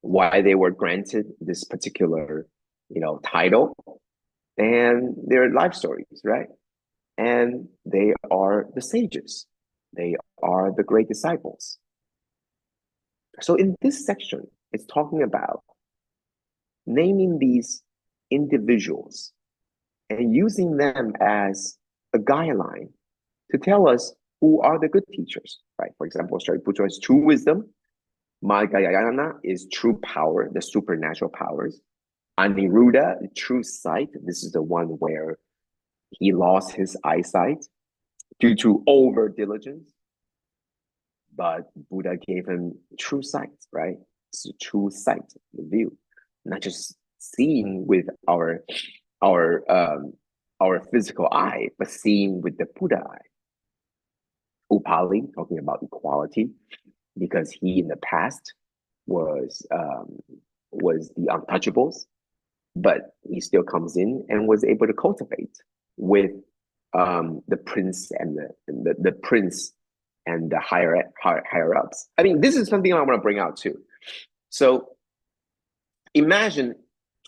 why they were granted this particular, title, and their life stories, right? And they are the sages. They are the great disciples. So in this section, it's talking about naming these individuals and using them as a guideline to tell us who are the good teachers, right? For example, Shariputra is true wisdom. Mahayana is true power, the supernatural powers. Aniruddha, true sight. This is the one where he lost his eyesight due to over diligence. But Buddha gave him true sight, right? It's a true sight, the view, not just seen with our physical eye, but seen with the Buddha eye. Upali, talking about equality, because he in the past was the untouchables, but he still comes in and was able to cultivate with the prince and the prince and the higher ups. I mean, this is something I want to bring out too. So imagine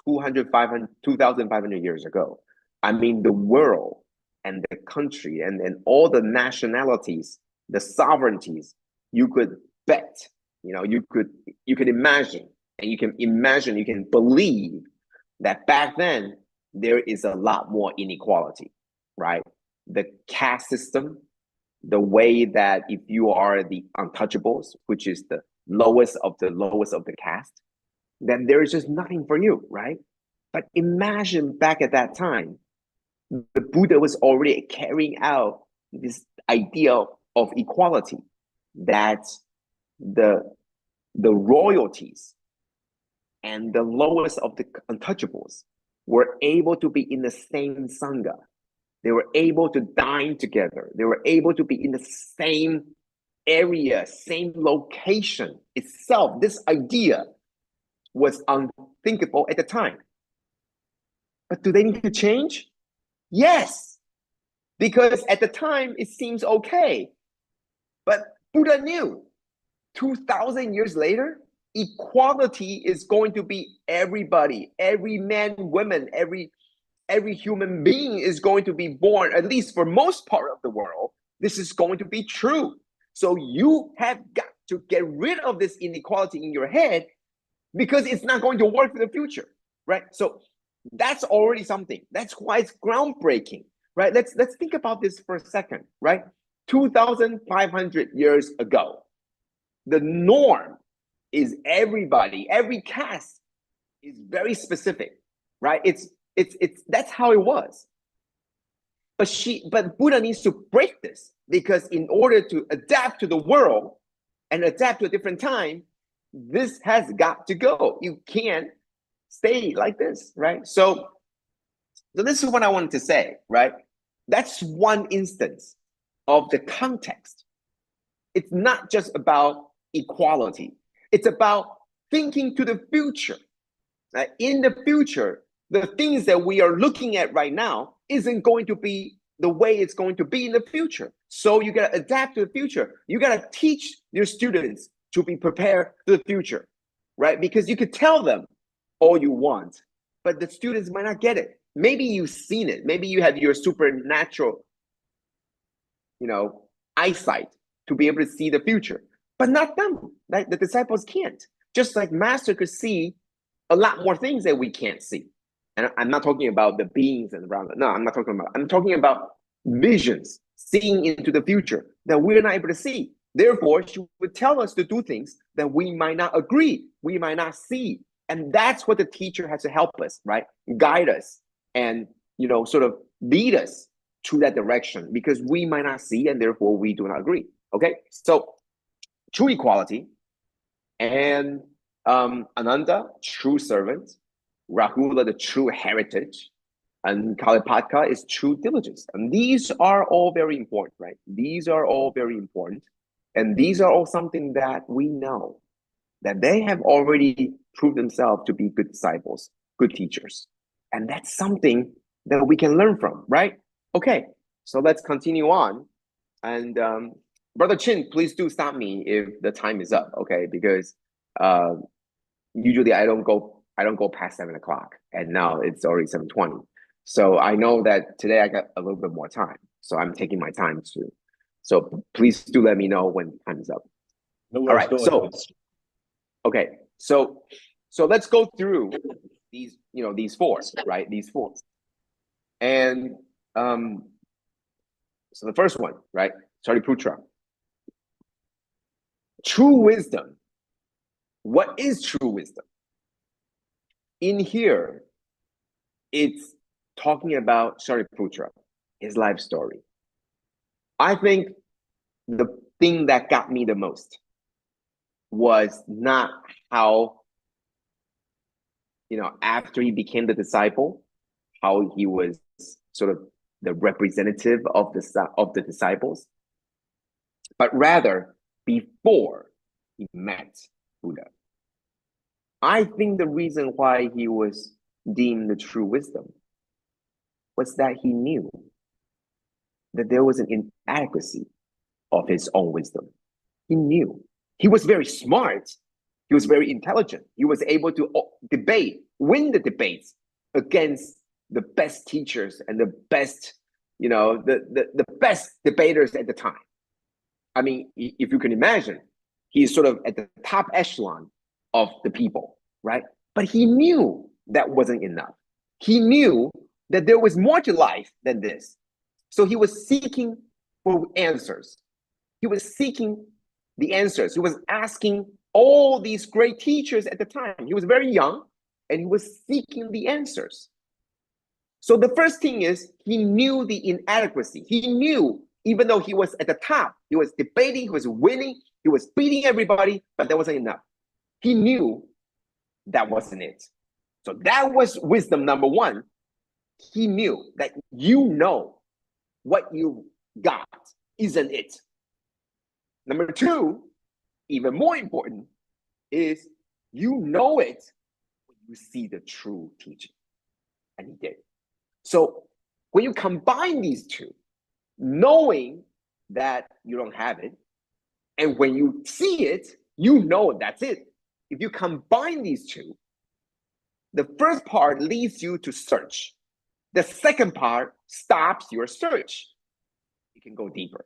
2,500 years ago. I mean, the world and the country and all the nationalities, the sovereignties, you could bet, you could imagine, and you can believe that back then there is a lot more inequality, right? The caste system, the way that if you are the untouchables, which is the lowest of the caste, then there is just nothing for you, right? But imagine back at that time, the Buddha was already carrying out this idea of equality, that the royalties and the lowest of the untouchables were able to be in the same sangha. They were able to dine together. They were able to be in the same area, same location itself. This idea was unthinkable at the time. But do they need to change? Yes, because at the time it seems okay. But Buddha knew 2,000 years later, equality is going to be everybody, every man, woman, every human being is going to be born, at least for most part of the world, this is going to be true. So you have got to get rid of this inequality in your head, because it's not going to work for the future, right? So that's already something. That's why it's groundbreaking, right? Let's think about this for a second, right? 2,500 years ago, the norm is everybody, every caste is very specific, right? It's that's how it was. But Buddha needs to break this, because in order to adapt to the world and adapt to a different time, this has got to go. You can't stay like this, right? So this is what I wanted to say, right? That's one instance of the context. It's not just about equality. It's about thinking to the future. In the future, the things that we are looking at right now isn't going to be the way it's going to be in the future. So you got to adapt to the future. You got to teach your students to be prepared for the future, right? Because you could tell them all you want, but the students might not get it. Maybe you've seen it. Maybe you have your supernatural, eyesight to be able to see the future, but not them. Like the disciples can't. Just like Master could see a lot more things that we can't see. And I'm not talking about the beings and around. No, I'm not talking about. I'm talking about visions, seeing into the future that we're not able to see. Therefore, she would tell us to do things that we might not agree, we might not see. And that's what the teacher has to help us, right? Guide us and, sort of lead us to that direction, because we might not see and therefore we do not agree. Okay, so true equality, and Ananda, true servant, Rahula, the true heritage, and Kalipaka is true diligence. And these are all very important, right? These are all very important. And these are all something that we know, that they have already proved themselves to be good disciples, good teachers. And that's something that we can learn from, right? Okay, so let's continue on. And Brother Chin, please do stop me if the time is up, okay? Because usually I don't go past 7 o'clock, and now it's already 7:20. So I know that today I got a little bit more time, so I'm taking my time to. So please do let me know when time is up. No All worries, right. So okay. So let's go through these. These four, right? These four. And so the first one, right? Sariputra. True wisdom. What is true wisdom? In here, it's talking about Sariputra, his life story. I think the thing that got me the most was not how after he became the disciple, how he was sort of the representative of the disciples, but rather before he met Buddha. I think the reason why he was deemed the true wisdom was that he knew that there was an inadequacy of his own wisdom. He knew. He was very smart. He was very intelligent. He was able to win the debates against the best teachers and the best, the best debaters at the time. I mean, if you can imagine, he's sort of at the top echelon of the people, right? But he knew that wasn't enough. He knew that there was more to life than this. So he was seeking for answers. He was seeking the answers. He was asking all these great teachers at the time. He was very young and he was seeking the answers. So the first thing is he knew the inadequacy. He knew, even though he was at the top, he was debating, he was winning, he was beating everybody, but that wasn't enough. He knew that wasn't it. So that was wisdom number one. He knew that what you got isn't it. Number two, even more important, is you know it when you see the true teaching. And he did. So when you combine these two, knowing that you don't have it, and when you see it, you know that's it. If you combine these two, the first part leads you to search. The second part stops your search. You can go deeper.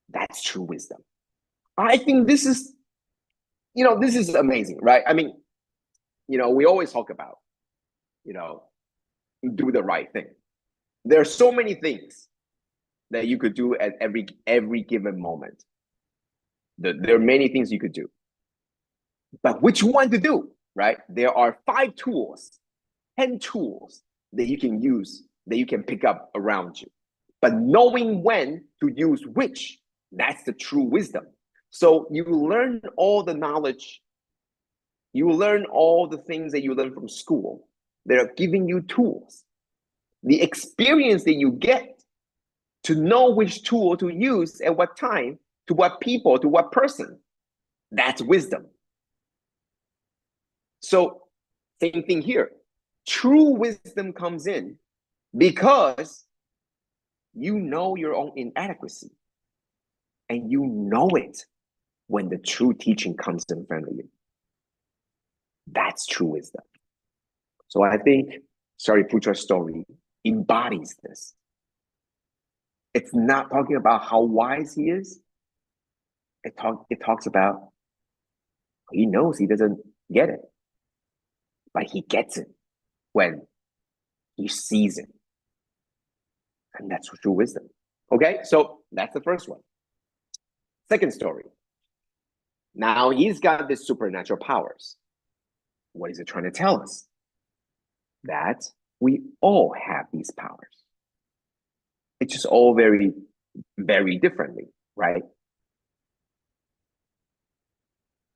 That's true wisdom. I think this is amazing, right? I mean, we always talk about, do the right thing. There are so many things that you could do at every given moment. There are many things you could do. But which one to do, right? There are 5 tools, 10 tools that you can use, that you can pick up around you. But knowing when to use which, that's the true wisdom. So you learn all the knowledge, you learn all the things that you learn from school. They're giving you tools. The experience that you get to know which tool to use at what time, to what people, to what person, that's wisdom. So same thing here. True wisdom comes in because you know your own inadequacy, and you know it when the true teaching comes in front of you. That's true wisdom. So I think Shariputra's story embodies this. It's not talking about how wise he is. It talks about he knows he doesn't get it, but he gets it when he sees it. And that's true wisdom. Okay, so that's the first one. Second story. Now he's got these supernatural powers. What is it trying to tell us? That we all have these powers. It's just all very, very differently, right?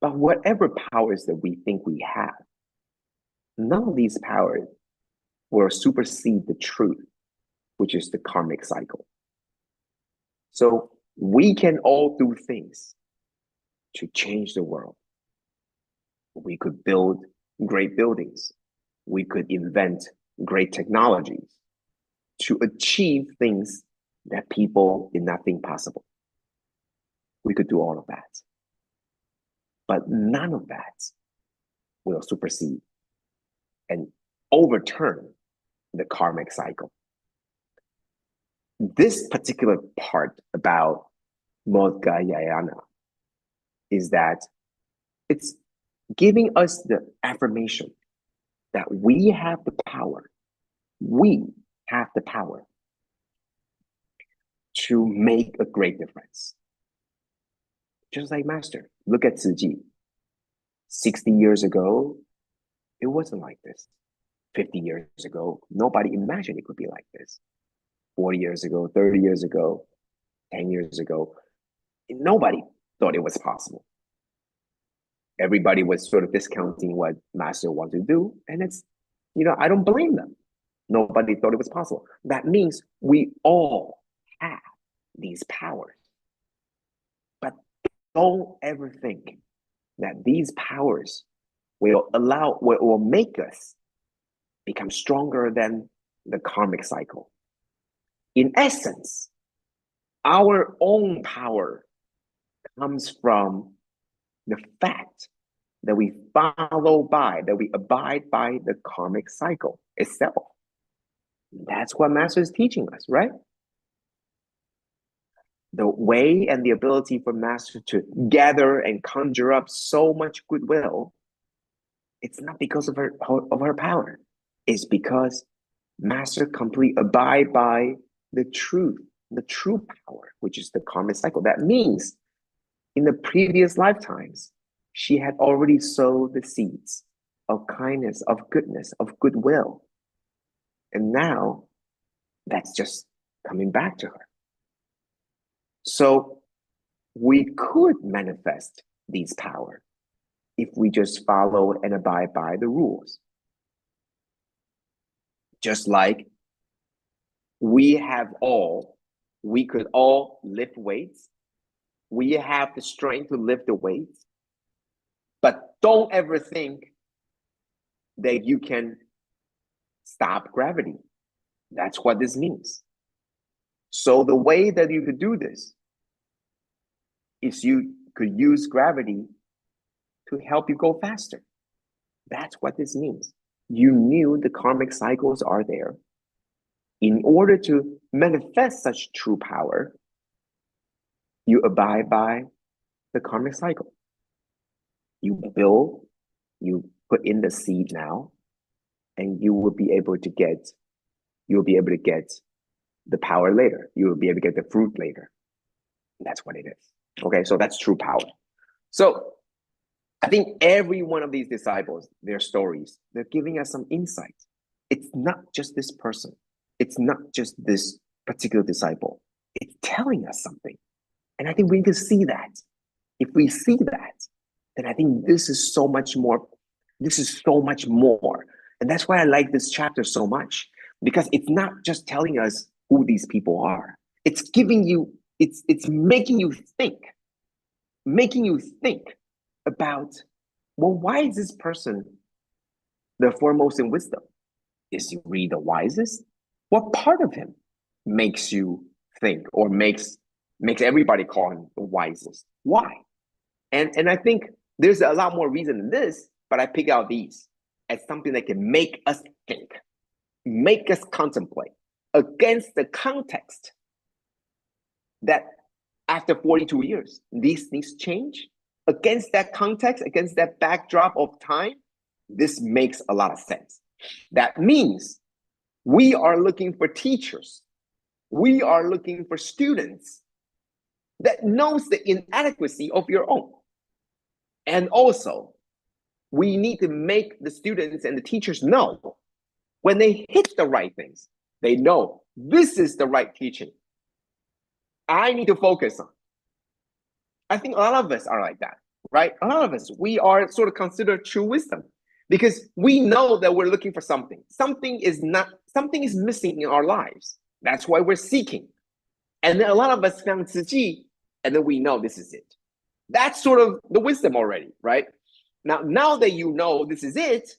But whatever powers that we think we have, none of these powers will supersede the truth, which is the karmic cycle. So we can all do things to change the world. We could build great buildings. We could invent great technologies to achieve things that people did not think possible. We could do all of that. But none of that will supersede and overturn the karmic cycle. This particular part about Modgayayana is that it's giving us the affirmation that we have the power. We have the power to make a great difference. Just like Master, look at Tzu Chi. 60 years ago, it wasn't like this. 50 years ago, nobody imagined it could be like this. 40 years ago, 30 years ago, 10 years ago, nobody thought it was possible. everybody was sort of discounting what Master wanted to do. And it's, I don't blame them. Nobody thought it was possible. That means we all have these powers. But don't ever think that these powers will make us become stronger than the karmic cycle. In essence, our own power comes from the fact that we abide by the karmic cycle itself. That's what Master is teaching us, right? The way and the ability for Master to gather and conjure up so much goodwill, it's not because of her power. It's because Master completely abide by the true power, which is the karmic cycle. That means in the previous lifetimes, she had already sowed the seeds of kindness, of goodness, of goodwill. And now that's just coming back to her. So we could manifest these power if we just follow and abide by the rules. Just like we could all lift weights. We have the strength to lift the weights. But don't ever think that you can stop gravity. That's what this means. So the way that you could do this is you could use gravity to help you go faster. That's what this means. You knew the karmic cycles are there. In order to manifest such true power, you abide by the karmic cycle. You build, you put in the seed now, and you will be able to get the power later. You will be able to get the fruit later. That's what it is. Okay, so that's true power. So I think every one of these disciples, their stories, they're giving us some insight. It's not just this person. It's not just this particular disciple. It's telling us something. And I think we need to see that. If we see that, then I think this is so much more. This is so much more. And that's why I like this chapter so much, because it's not just telling us who these people are. It's giving you, it's making you think about, well, why is this person the foremost in wisdom? Is he really the wisest? What part of him makes you think or makes everybody call him the wisest? Why? And I think there's a lot more reason than this, but I pick out these as something that can make us think, make us contemplate against the context that after 42 years, these things change. Against that context, against that backdrop of time, this makes a lot of sense. That means we are looking for teachers. We are looking for students that knows the inadequacy of your own. And also, we need to make the students and the teachers know when they hit the right things, they know this is the right teaching I need to focus on. I think a lot of us are like that, right? A lot of us, we are sort of considered true wisdom because we know that we're looking for something. Something is missing in our lives. That's why we're seeking. And then a lot of us found Tzu Chi, and then we know this is it. That's sort of the wisdom already, right? Now that you know this is it,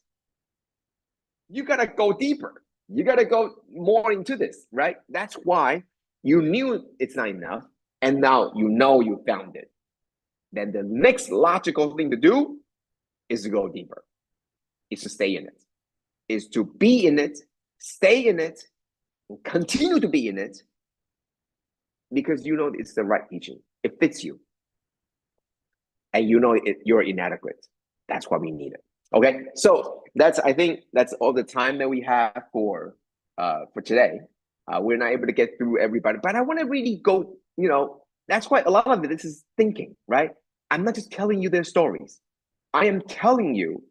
you gotta go deeper. You gotta go more into this, right? That's why you knew it's not enough, and now you know you found it. Then the next logical thing to do is to go deeper, is to stay in it, is to be in it, stay in it, and continue to be in it, because you know it's the right teaching. It fits you. And you know you're inadequate. That's why we need it. Okay, so I think that's all the time that we have for today. We're not able to get through everybody, but I want to really go, that's why a lot of this is thinking, right? I'm not just telling you their stories. I am telling you,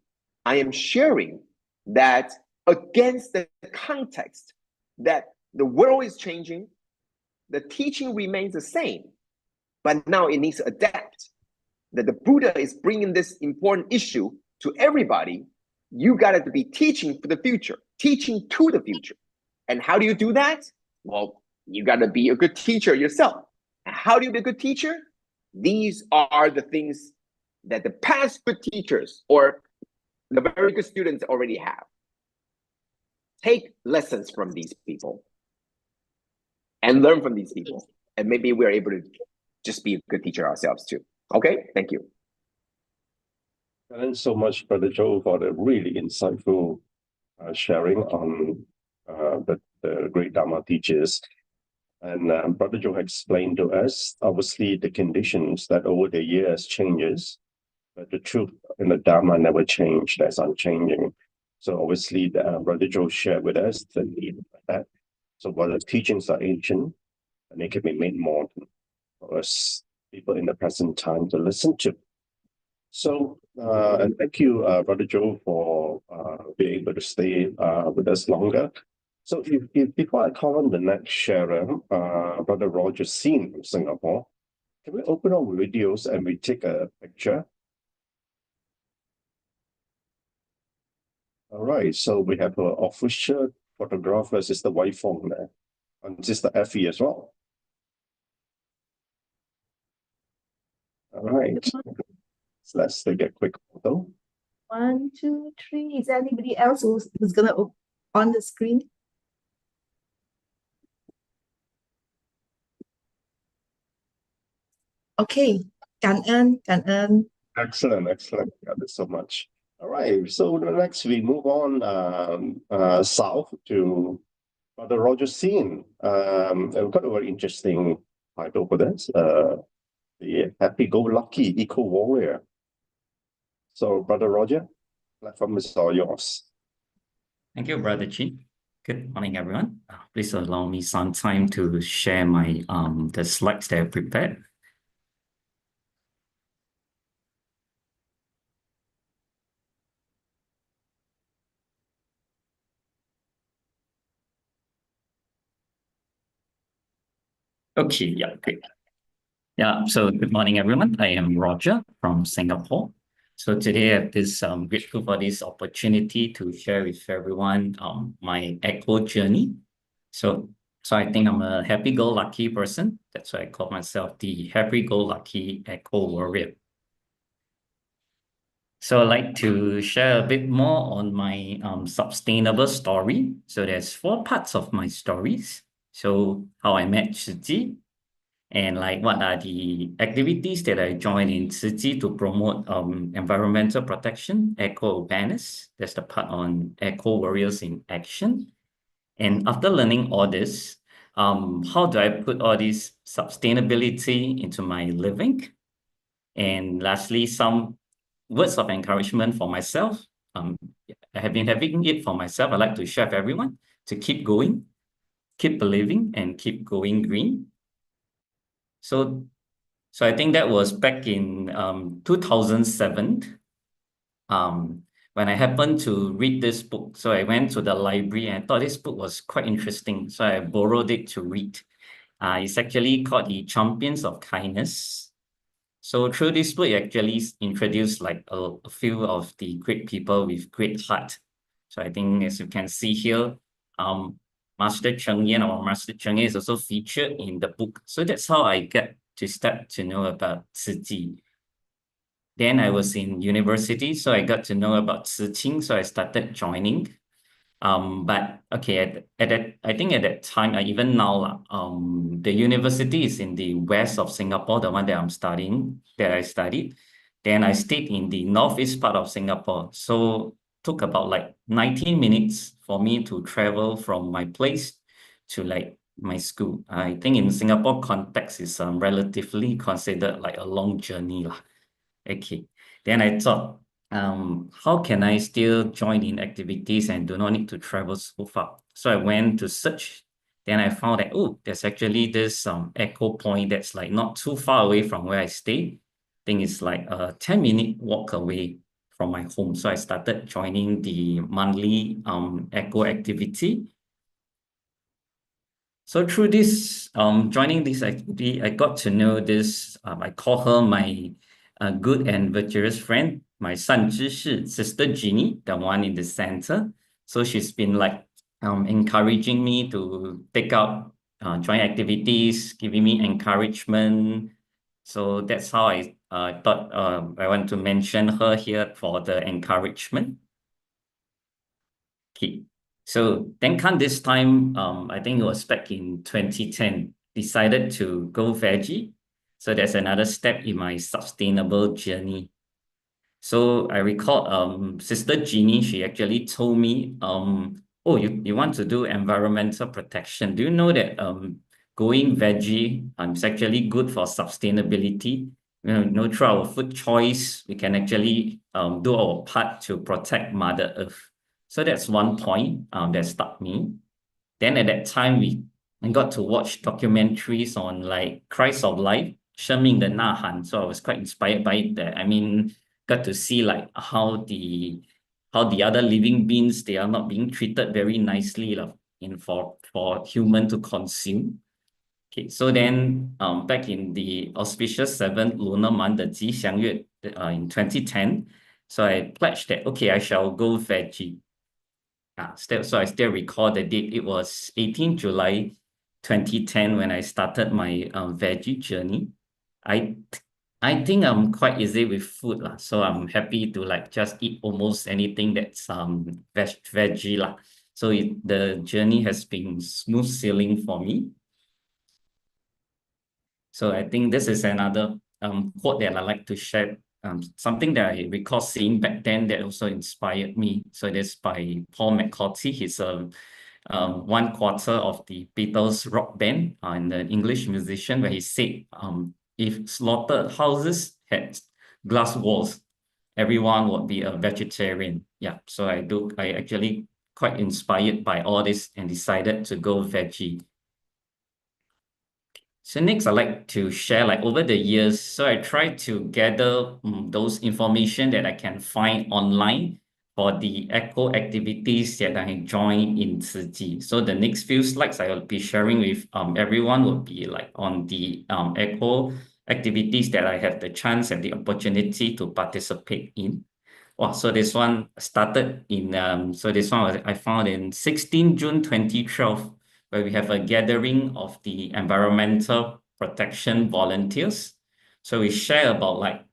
I am sharing that against the context that the world is changing, the teaching remains the same, but now it needs to adapt. that the Buddha is bringing this important issue to everybody, you got to be teaching for the future, teaching to the future. And how do you do that? Well, you got to be a good teacher yourself. How do you be a good teacher? These are the things that the past good teachers or the very good students already have. Take lessons from these people and learn from these people. And maybe we're able to just be a good teacher ourselves too. Okay, thank you. Thanks so much, Brother Joe, for the really insightful sharing on the great Dharma teachers. And Brother Joe explained to us, obviously, the conditions that over the years changes, but the truth in the Dharma never changed, that's unchanging. So obviously, Brother Joe shared with us the need of that. So while the teachings are ancient, and they can be made modern for us people in the present time to listen to. So, and thank you, Brother Joe, for being able to stay with us longer. So before I call on the next sharer, Brother Roger Seen from Singapore, can we open our videos and we take a picture? All right, so we have our official photographer, Sister Wai Fong there, and Sister Effie as well. All right, so let's take a quick photo. 1, 2, 3. Is there anybody else who's gonna on the screen? Okay, 感恩, 感恩. Excellent, excellent. Thank you so much. All right, so next we move on south to Brother Roger Seen. We've got a very interesting title for this, the Happy-Go-Lucky Eco-Warrior. So, Brother Roger, platform is all yours. Thank you, Brother Chi. Good morning, everyone. Please allow me some time to share my the slides that I prepared. Okay, yeah, great. Yeah, so good morning, everyone. I am Roger from Singapore. So today I have this grateful for this opportunity to share with everyone my eco journey. So I think I'm a happy-go-lucky person. That's why I call myself the happy-go-lucky eco warrior. So I'd like to share a bit more on my sustainable story. So there's 4 parts of my stories. So how I met Su Ching, and like what are the activities that I joined in Su Ching to promote environmental protection, eco awareness. That's the part on eco warriors in action. And after learning all this, how do I put all this sustainability into my living? And lastly, some words of encouragement for myself. I have been having it for myself. I'd like to share with everyone to keep going, keep believing, and keep going green. So I think that was back in 2007 when I happened to read this book. So I went to the library and I thought this book was quite interesting. So I borrowed it to read. It's actually called The Champions of Kindness. So through this book, it actually introduced like a few of the great people with great heart. So I think as you can see here, Master Cheng Yen or Master Cheng is also featured in the book. So that's how I get to start to know about Su Ching. Then I was in university, so I got to know about Su Ching, so I started joining. But okay, I think at that time, even now, the university is in the west of Singapore, the one that I studied. Then I stayed in the northeast part of Singapore. So took about like 19 minutes for me to travel from my place to like my school. I think in Singapore context is relatively considered like a long journey lah. Okay, then I thought, how can I still join in activities and do not need to travel so far? So I went to search. Then I found that, oh, there's actually this echo point that's like not too far away from where I stay. I think it's like a 10-minute walk away from my home. So I started joining the monthly echo activity. So through this, joining this activity, I got to know this, I call her my a good and virtuous friend, my son Zhishi, sister Jeannie, the one in the center. So she's been like encouraging me to take up joint activities, giving me encouragement. So that's how I thought I want to mention her here for the encouragement. Okay. So then come this time, I think it was back in 2010, decided to go veggie. So that's another step in my sustainable journey. So I recall Sister Jeannie, she actually told me, oh, you want to do environmental protection. Do you know that going veggie is actually good for sustainability? You know, through our food choice, we can actually do our part to protect Mother Earth. So that's one point that stuck me. Then at that time, I got to watch documentaries on like Christ of Life, 生命的呐喊. So I was quite inspired by it. That I mean, got to see like how the other living beings, they are not being treated very nicely for human to consume. Okay, so then back in the auspicious 7th lunar month, the 吉祥月, in 2010, so I pledged that, okay, I shall go veggie. So I still recall the date. It was 18 July 2010 when I started my veggie journey. I think I'm quite easy with food lah, so I'm happy to like just eat almost anything that's veggie lah. So the journey has been smooth sailing for me. So I think this is another quote that I like to share. Something that I recall seeing back then that also inspired me. So this by Paul McCartney. He's a 1/4 of the Beatles rock band and an English musician, where he said, if slaughtered houses had glass walls, everyone would be a vegetarian. Yeah, so I actually quite inspired by all this and decided to go veggie. So next, I'd like to share like over the years. So I try to gather those information that I can find online for the eco activities that I join in Tzu Chi. So the next few slides I will be sharing with everyone will be like on the eco activities that I have the chance and the opportunity to participate in. Wow, so this one started in so this one I found in 16 June 2012, where we have a gathering of the environmental protection volunteers. So we share about like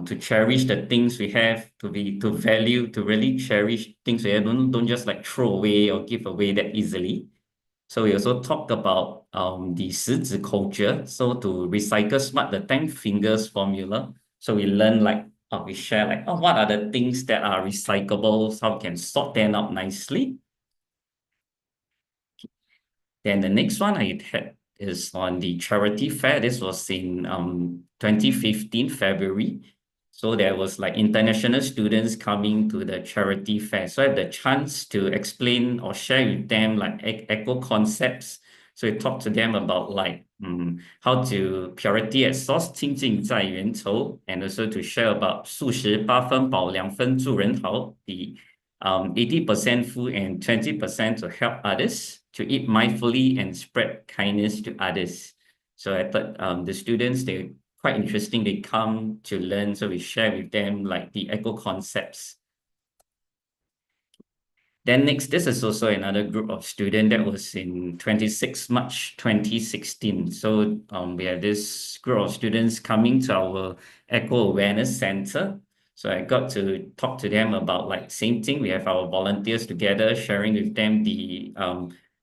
to cherish the things we have, to value, to really cherish things we have. Don't just like throw away or give away that easily. So we also talk about the 十指 culture. So to recycle smart, the 10 fingers formula. So we learn like we share like what are the things that are recyclables, how we can sort them out nicely. Then the next one I had is on the charity fair. This was in 2015 February. So there was like international students coming to the charity fair. So I have the chance to explain or share with them like eco concepts. So I talk to them about like how to purity at source, 清净在源头, and also to share about 素食八分饱2分助人好, the 80% food and 20% to help others, to eat mindfully and spread kindness to others. So I thought the students, they quite interesting. They come to learn, so we share with them like the eco concepts. Then next, this is also another group of students that was in 26 March 2016. So we have this group of students coming to our Eco Awareness Center. So I got to talk to them about like same thing. We have our volunteers together, sharing with them the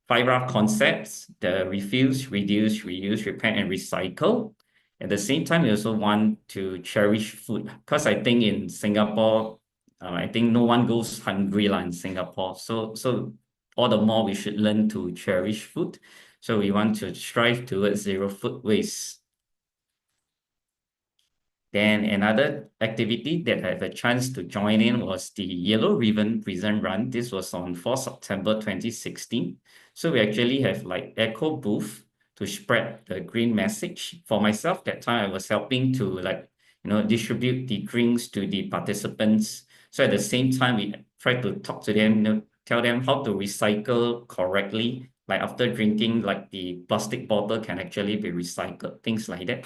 5R concepts, the refuse, reduce, reuse, repair, and recycle. At the same time, we also want to cherish food, because I think in Singapore, I think no one goes hungry in Singapore. So all the more we should learn to cherish food. So we want to strive towards zero food waste. Then another activity that I had a chance to join in was the Yellow Ribbon Prison Run. This was on 4 September 2016. So we actually have like eco booth to spread the green message. For myself, that time I was helping to like, distribute the drinks to the participants. So at the same time, we try to talk to them, tell them how to recycle correctly. Like after drinking, like the plastic bottle can actually be recycled, things like that.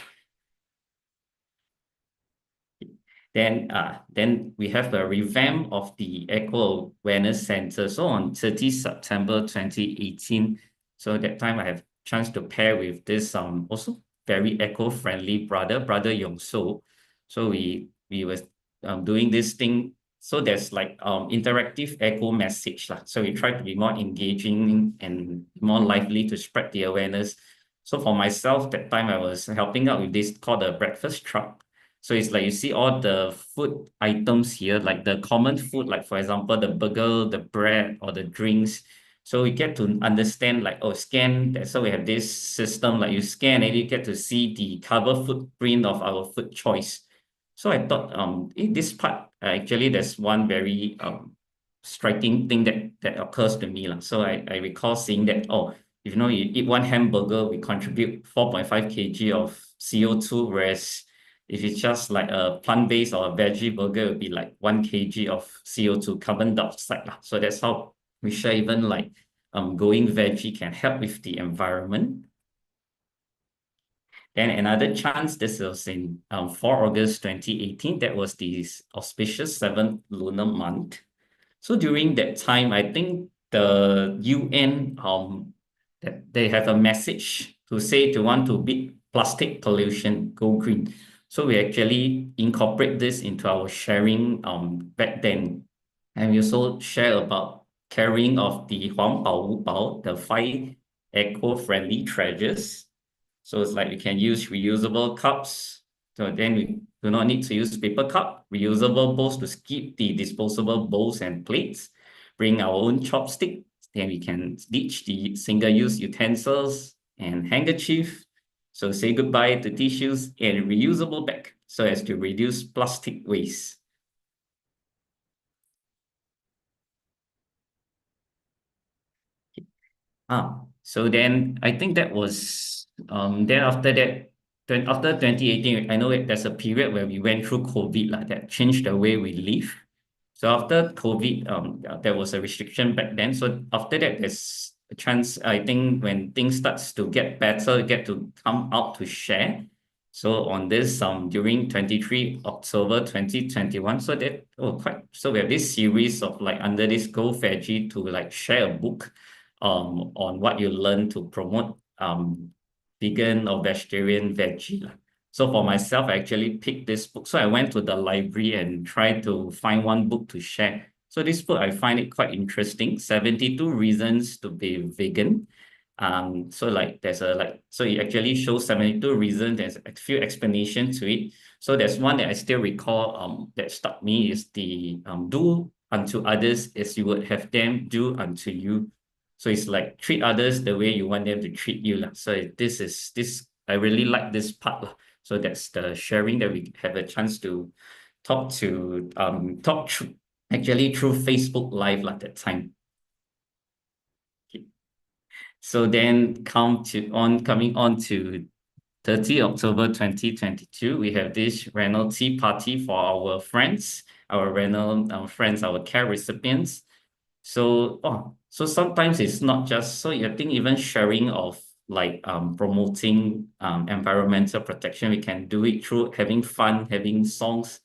Then we have a revamp of the Eco Awareness Center. So on 30 September 2018, so that time I have chance to pair with this also very eco-friendly brother Yong So. So we was doing this thing. So there's like interactive eco message lah. So we try to be more engaging and more lively to spread the awareness. So for myself, that time I was helping out with this called the breakfast truck. So it's like you see all the food items here, like the common food, like for example, the burger, the bread, or the drinks. So we get to understand like, oh, scan. So we have this system, like you scan and you get to see the carbon footprint of our food choice. So I thought in this part, actually there's one very striking thing that occurs to me. So I recall seeing that, oh, if you eat one hamburger, we contribute 4.5 kg of CO2, whereas if it's just like a plant-based or a veggie burger, it would be like 1 kg of CO2 carbon dioxide. So that's how we share even like going veggie can help with the environment. Then another chance, this was in 4 August 2018, that was the auspicious 7th lunar month. So during that time, I think the UN, that they have a message to say to want to beat plastic pollution, go green. So we actually incorporate this into our sharing back then. And we also share about carrying of the Huang Bao Wu Bao, the 5 eco-friendly treasures. So it's like we can use reusable cups. So then we do not need to use paper cup, reusable bowls to skip the disposable bowls and plates, bring our own chopstick. Then we can ditch the single-use utensils and handkerchief. So say goodbye to tissues and reusable bag so as to reduce plastic waste. So then I think that was then after that, after 2018, I know there's a period where we went through COVID that changed the way we live. So after COVID, there was a restriction back then. So after that, there's a chance, I think, when things starts to get better, get to come out to share. So on this during 23 October 2021, so that so we have this series of like under this Go Veggie to like share a book on what you learn to promote vegan or vegetarian veggie. So for myself, I actually picked this book. So I went to the library and tried to find one book to share. So this book, I find it quite interesting, 72 Reasons to be Vegan. So like there's so it actually shows 72 reasons. There's a few explanations to it. So there's one that I still recall that struck me is the do unto others as you would have them do unto you. So it's like treat others the way you want them to treat you. So I really like this part. So that's the sharing that we have a chance to talk through actually through Facebook Live that time. Okay. So then coming on to 30 October 2022, we have this renal tea party for our friends, our renal friends, our care recipients. So sometimes it's not just, so I think even sharing of like promoting environmental protection, we can do it through having fun, having songs.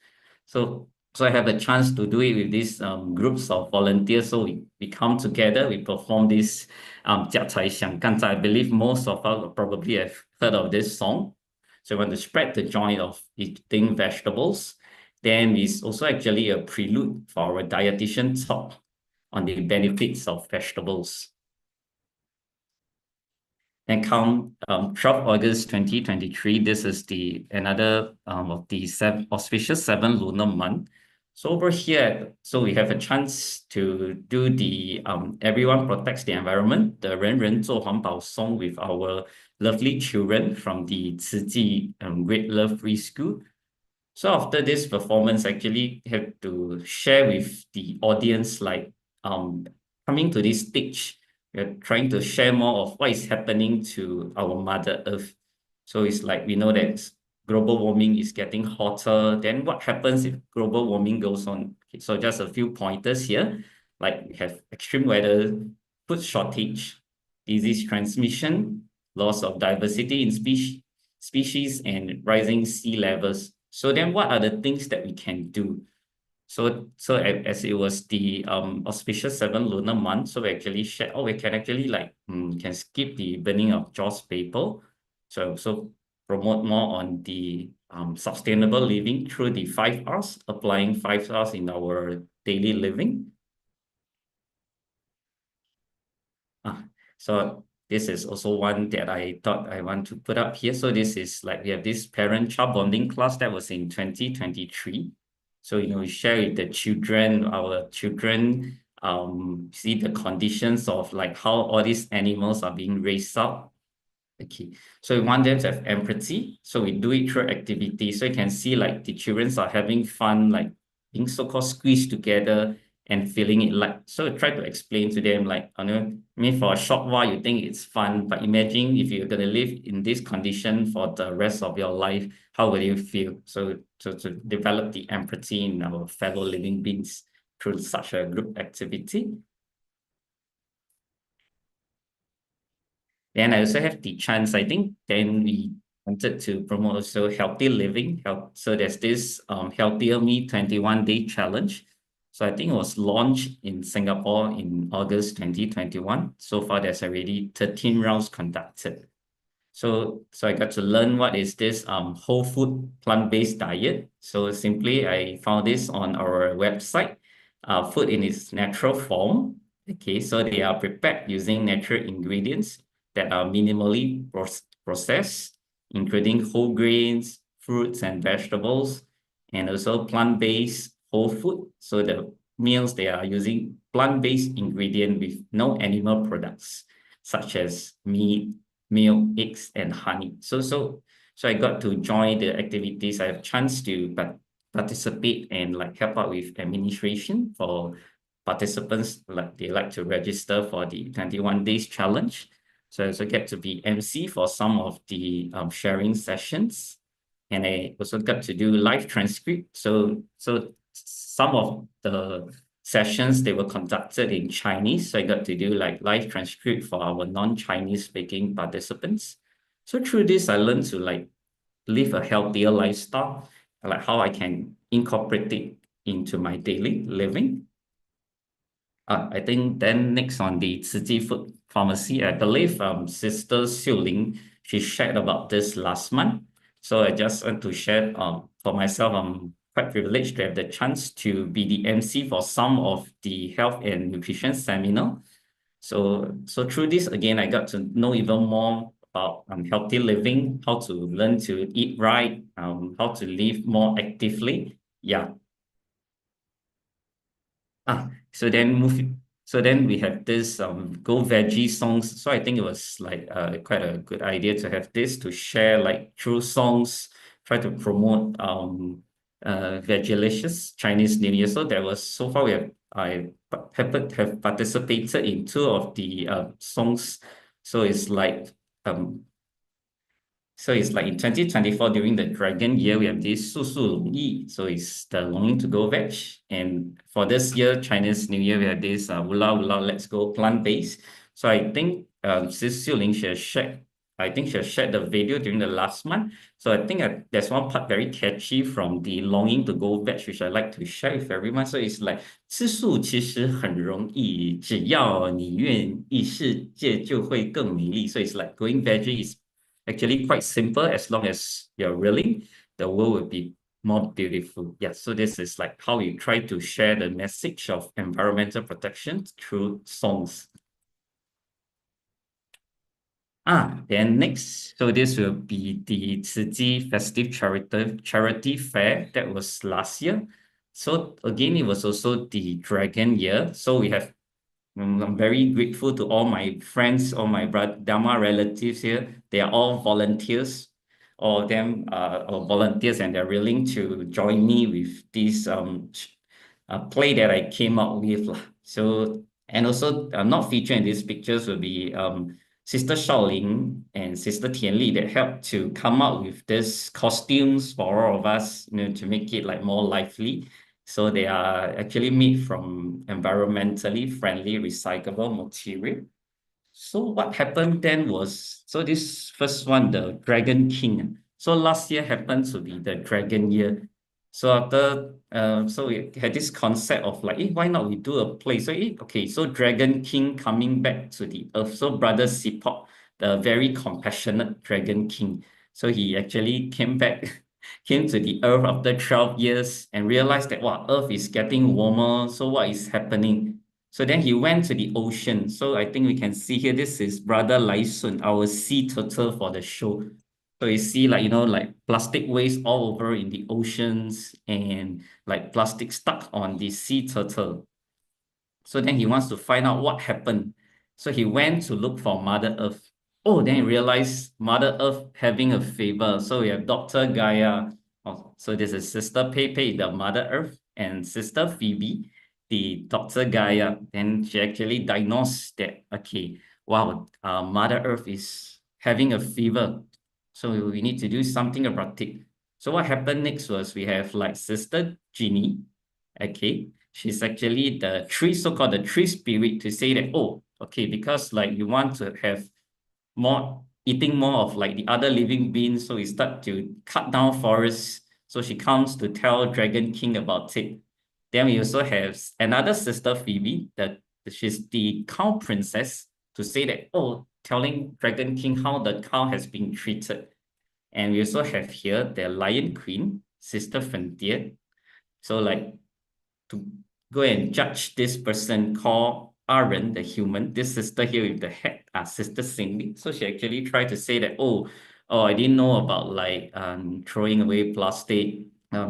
So I have a chance to do it with these groups of volunteers. So we come together, we perform this Jia Cai Xiang Gan Zai. I believe most of us probably have heard of this song. So we want to spread the joy of eating vegetables. Then it's also actually a prelude for our dietitian talk on the benefits of vegetables. And come 12 August 2023, this is another of the auspicious 7 lunar month. So over here, so we have a chance to do the Everyone Protects the Environment, the 人人做环保 song with our lovely children from the Tzu Great Love Preschool. So after this performance, actually have to share with the audience like coming to this stage, we're trying to share more of what is happening to our Mother Earth. So it's like we know that global warming is getting hotter. Then what happens if global warming goes on? Okay, so just a few pointers here. Like we have extreme weather, food shortage, disease transmission, loss of diversity in species, and rising sea levels. So then what are the things that we can do? So as it was the auspicious 7 lunar month, so we actually shared, we can actually like can skip the burning of Joss paper. So promote more on the sustainable living through the 5 R's, applying 5 R's in our daily living. So this is also one that I thought I want to put up here. So this is like we have this parent-child bonding class that was in 2023. So, we share with the children, our children, see the conditions of like how all these animals are being raised up. Okay, so we want them to have empathy. So we do it through activity. So you can see like the children are having fun, like being so-called squeezed together and feeling it like. So I try to explain to them like, for a short while you think it's fun, but imagine if you're gonna live in this condition for the rest of your life, how will you feel? So to develop the empathy in our fellow living beings through such a group activity. Then I also have the chance, I think, then we wanted to promote also healthy living. So there's this Healthier Me 21-day challenge. So I think it was launched in Singapore in August 2021. So far, there's already 13 rounds conducted. So I got to learn what is this whole food plant-based diet. So simply, I found this on our website, food in its natural form. Okay, so they are prepared using natural ingredients that are minimally processed, including whole grains, fruits and vegetables, and also plant-based whole food. So the meals, they are using plant-based ingredient with no animal products, such as meat, milk, eggs, and honey. So I got to join the activities. I have chance to participate and like help out with administration for participants. Like they like to register for the 21 days challenge. So I also get to be MC for some of the sharing sessions. And I also got to do live transcript. So some of the sessions, they were conducted in Chinese. So I got to do like live transcript for our non-Chinese speaking participants. So through this, I learned to like live a healthier lifestyle, like how I can incorporate it into my daily living. I think then next on the Tzu Chi Food Pharmacy, I believe Sister Su Ling, she shared about this last month. So I just want to share for myself, I'm quite privileged to have the chance to be the MC for some of the health and nutrition seminar. So through this, again, I got to know even more about healthy living, how to learn to eat right, how to live more actively. Yeah. So then we have this Go Veggie songs. So I think it was like quite a good idea to have this to share like through songs, try to promote Vegilicious Chinese New Year. So so far I have participated in 2 of the songs. So it's like in 2024, during the Dragon Year, we have this Su Long Yi. So it's the longing to go veg. And for this year, Chinese New Year, we have this Wula Wula Let's Go plant-based. So I think Sis Su Ling, she has shared the video during the last month. So I think there's one part very catchy from the longing to go veg, which I like to share with everyone. So it's like 吃素其实很容易，只要你愿意，世界就会更美丽. So it's like going veggie is actually quite simple. As long as you're willing, the world will be more beautiful. Yeah, so this is like how we try to share the message of environmental protection through songs. Then next, so this will be the Tzu Chi Festive Charity Fair that was last year. So again, it was also the Dragon Year. So we have, I'm very grateful to all my friends, all my Dharma relatives here. They are all volunteers. All of them are volunteers, and they're willing to join me with this play that I came up with. So, and also not featured in these pictures will be Sister Shaolin and Sister Tian Li that helped to come up with this costumes for all of us, to make it like more lively. So they are actually made from environmentally friendly recyclable material. So what happened then was, so this first one, the Dragon King. So last year happened to be the dragon year. So after so we had this concept of like, why not we do a play? So okay, so Dragon King coming back to the earth. So Brother Sipok, the very compassionate Dragon King. So he actually came back, came to the earth after 12 years and realized that wow, earth is getting warmer. So what is happening? So then he went to the ocean. So I think we can see here, this is Brother Lai Sun, our sea turtle for the show. So you see like, like plastic waste all over in the oceans and like plastic stuck on the sea turtle. So then he wants to find out what happened. So he went to look for Mother Earth. Oh, then he realized Mother Earth having a fever. So we have Dr. Gaia. Oh, so this is Sister Pepe, the Mother Earth, and Sister Phoebe, the Dr. Gaia. Then she actually diagnosed that, okay, wow, Mother Earth is having a fever. So we need to do something about it. So what happened next was we have like Sister Ginny, okay, she's actually the tree, so-called the tree spirit, to say that, oh, okay, because like you want to have more, eating more of like the other living beings, so we start to cut down forests. So she comes to tell Dragon King about it. Then we also have another Sister Phoebe, that she's the cow princess, to say that, oh, telling Dragon King how the cow has been treated. And we also have here the Lion Queen, Sister Frontier. So like to go and judge this person called Aaron, the human, this sister here with the head, Sister Cindy. So she actually tried to say that, oh, I didn't know about like throwing away plastic,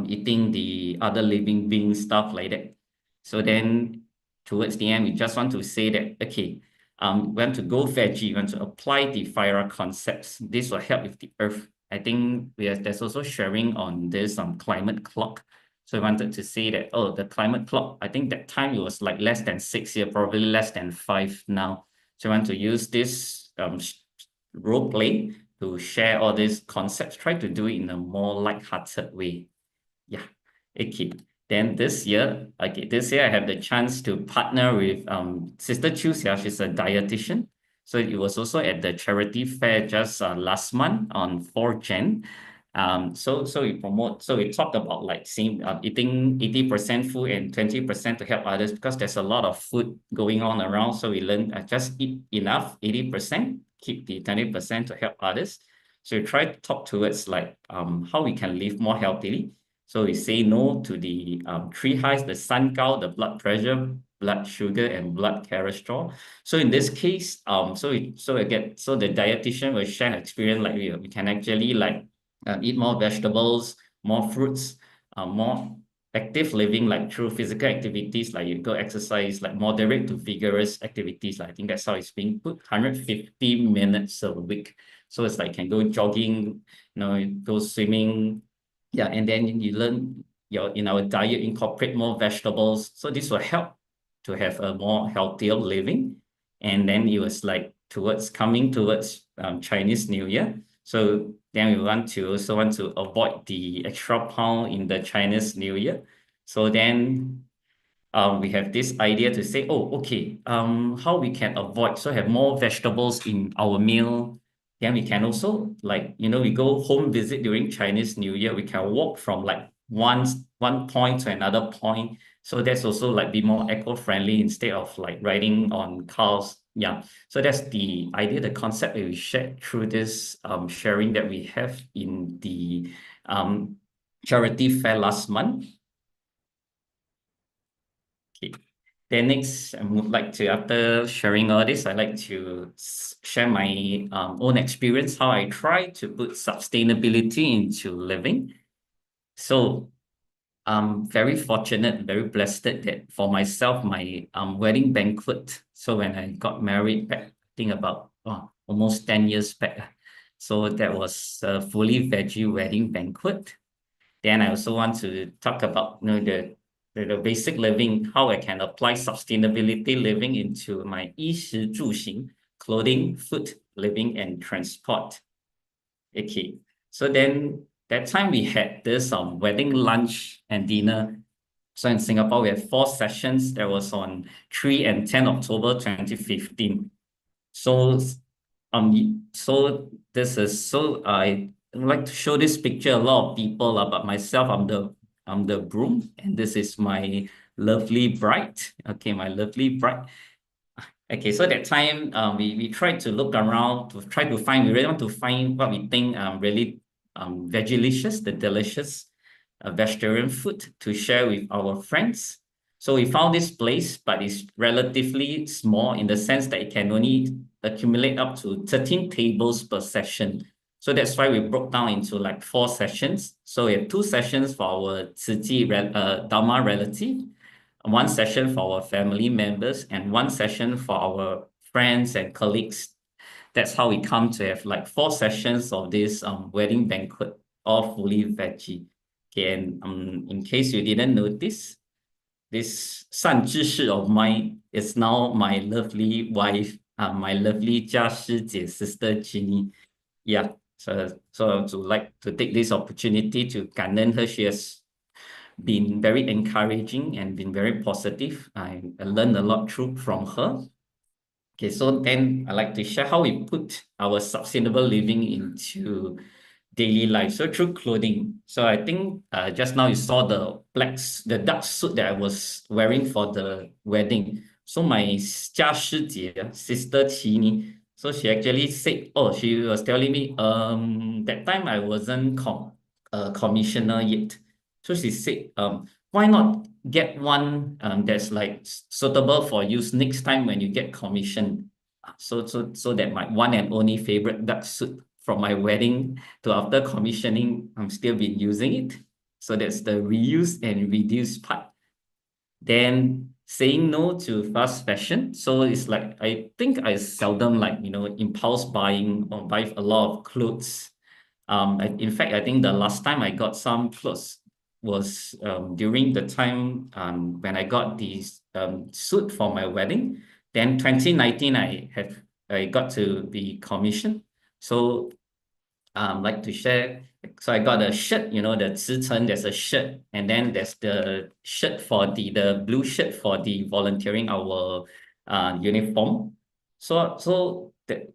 eating the other living beings, stuff like that. So then towards the end, we just want to say that, okay, we want to go veggie, we want to apply the Fire concepts. This will help with the earth. I think there's also sharing on this climate clock. So I wanted to say that, oh, the climate clock, I think that time it was like less than 6 years, probably less than 5 now. So I want to use this role play to share all these concepts, try to do it in a more light-hearted way. Yeah, okay. Then this year I have the chance to partner with Sister Chu Xia. She's a dietitian. So it was also at the charity fair just last month on 4 Jan. So we talked about like eating 80% food and 20% to help others, because there's a lot of food going on around. So we learned just eat enough, 80%, keep the 20% to help others. So we try to talk towards like how we can live more healthily. So we say no to the 3 highs, the sun cow, the blood pressure, blood sugar, and blood cholesterol. So in this case, so the dietitian will share experience, like we can actually like eat more vegetables, more fruits, more active living, like through physical activities, like you go exercise, like moderate to vigorous activities. I think that's how it's being put, 150 minutes a week. So it's like you can go jogging, go swimming. Yeah, and then you learn in our diet, incorporate more vegetables. So this will help to have a more healthier living. And then it was like coming towards Chinese New Year. So then we also want to avoid the extra pound in the Chinese New Year. So then we have this idea to say, oh, okay, how we can avoid, so have more vegetables in our meal. Then we can also like, we go home visit during Chinese New Year, we can walk from like one point to another point. So that's also like be more eco-friendly instead of like riding on cars. Yeah, so that's the idea, the concept that we shared through this sharing that we have in the charity fair last month. Okay. Then next, I would like to, after sharing all this, I'd like to share my own experience, how I try to put sustainability into living. So I'm very fortunate, very blessed that for myself, my wedding banquet. So when I got married back, I think about almost 10 years back. So that was a fully veggie wedding banquet. Then I also want to talk about the basic living, how I can apply sustainability living into my 衣食住行, clothing, food, living, and transport. Okay, so then that time we had this wedding lunch and dinner. So in Singapore, we have 4 sessions. That was on 3 and 10 October 2015. So would like to show this picture a lot of people, but myself, I'm the groom, and this is my lovely bride. Okay, my lovely bride. Okay, so that time we tried to look around to try to find, we really want to find what we think really vegilicious, the delicious vegetarian food to share with our friends. So we found this place, but it's relatively small in the sense that it can only accumulate up to 13 tables per session. So that's why we broke down into like 4 sessions. So we have 2 sessions for our Tzu Chi Dharma relative, 1 session for our family members, and 1 session for our friends and colleagues. That's how we come to have like 4 sessions of this wedding banquet, all fully veggie. Okay, and in case you didn't notice, this 善知识 of mine is now my lovely wife, my lovely 家师姐 sister Ginny. Yeah, so to like to take this opportunity to 感恩 her. She has been very encouraging and been very positive. I learned a lot from her. Okay, so then I like to share how we put our sustainable living into daily life. So through clothing. So I think just now you saw the dark suit that I was wearing for the wedding. So my 家师姐, sister Chini, so she actually said, oh, she was telling me, that time I wasn't commissioner yet. So she said, why not get one that's like suitable for use next time when you get commissioned? So that my one and only favorite duck suit from my wedding to after commissioning, I'm still been using it. So that's the reuse and reduce part. Then saying no to fast fashion. So it's like, I think I seldom like, impulse buying or buy a lot of clothes. In fact, I think the last time I got some clothes was during the time when I got this suit for my wedding. Then 2019, I got to be commissioned. So like to share. So I got a shirt, the 辞呈, there's a shirt, and then there's the shirt for the blue shirt for the volunteering our uniform. So that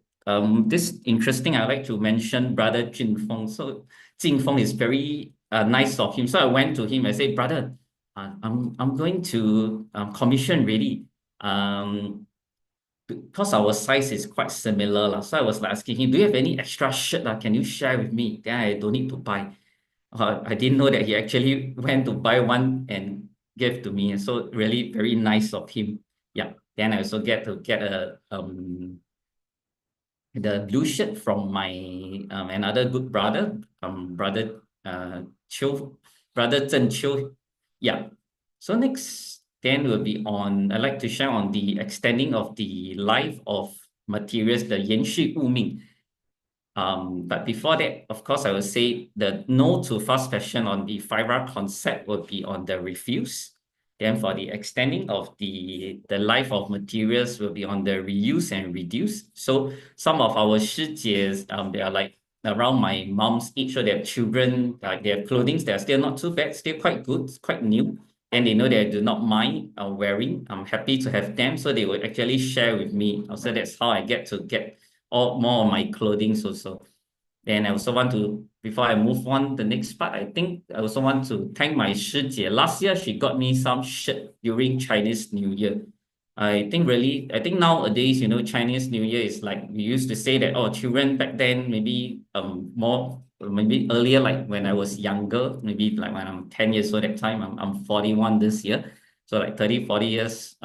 this interesting, I like to mention Brother Jin Feng. So Jin Feng is very nice of him. So I went to him, I said, brother, I'm going to commission really. Because our size is quite similar. So I was like asking him, do you have any extra shirt? Can you share with me? Then I don't need to buy. I didn't know that he actually went to buy one and gave to me. So really very nice of him. Yeah. Then I also get the blue shirt from my another good brother, brother Chiu, brother Zhen Chiu. Yeah. So next then will be on, I'd like to share on the extending of the life of materials, the 延续物命. But before that, of course, I will say the no to fast fashion on the 5R concept will be on the refuse. Then for the extending of the life of materials will be on the reuse and reduce. So some of our 师姐, they are like around my mom's age, so they have children, they have clothing, they're still not too bad, still quite good, quite new. And they know they do not mind wearing. I'm happy to have them. So they will actually share with me. So that's how I get more of my clothing also. Then I also want to, before I move on the next part, I think I also want to thank my 师姐. Last year, she got me some shirt during Chinese New Year. I think nowadays, Chinese New Year is like, we used to say that, oh, children back then, maybe maybe earlier, like when I was younger, maybe like when I'm 10 years old at that time, I'm 41 this year. So like 30 years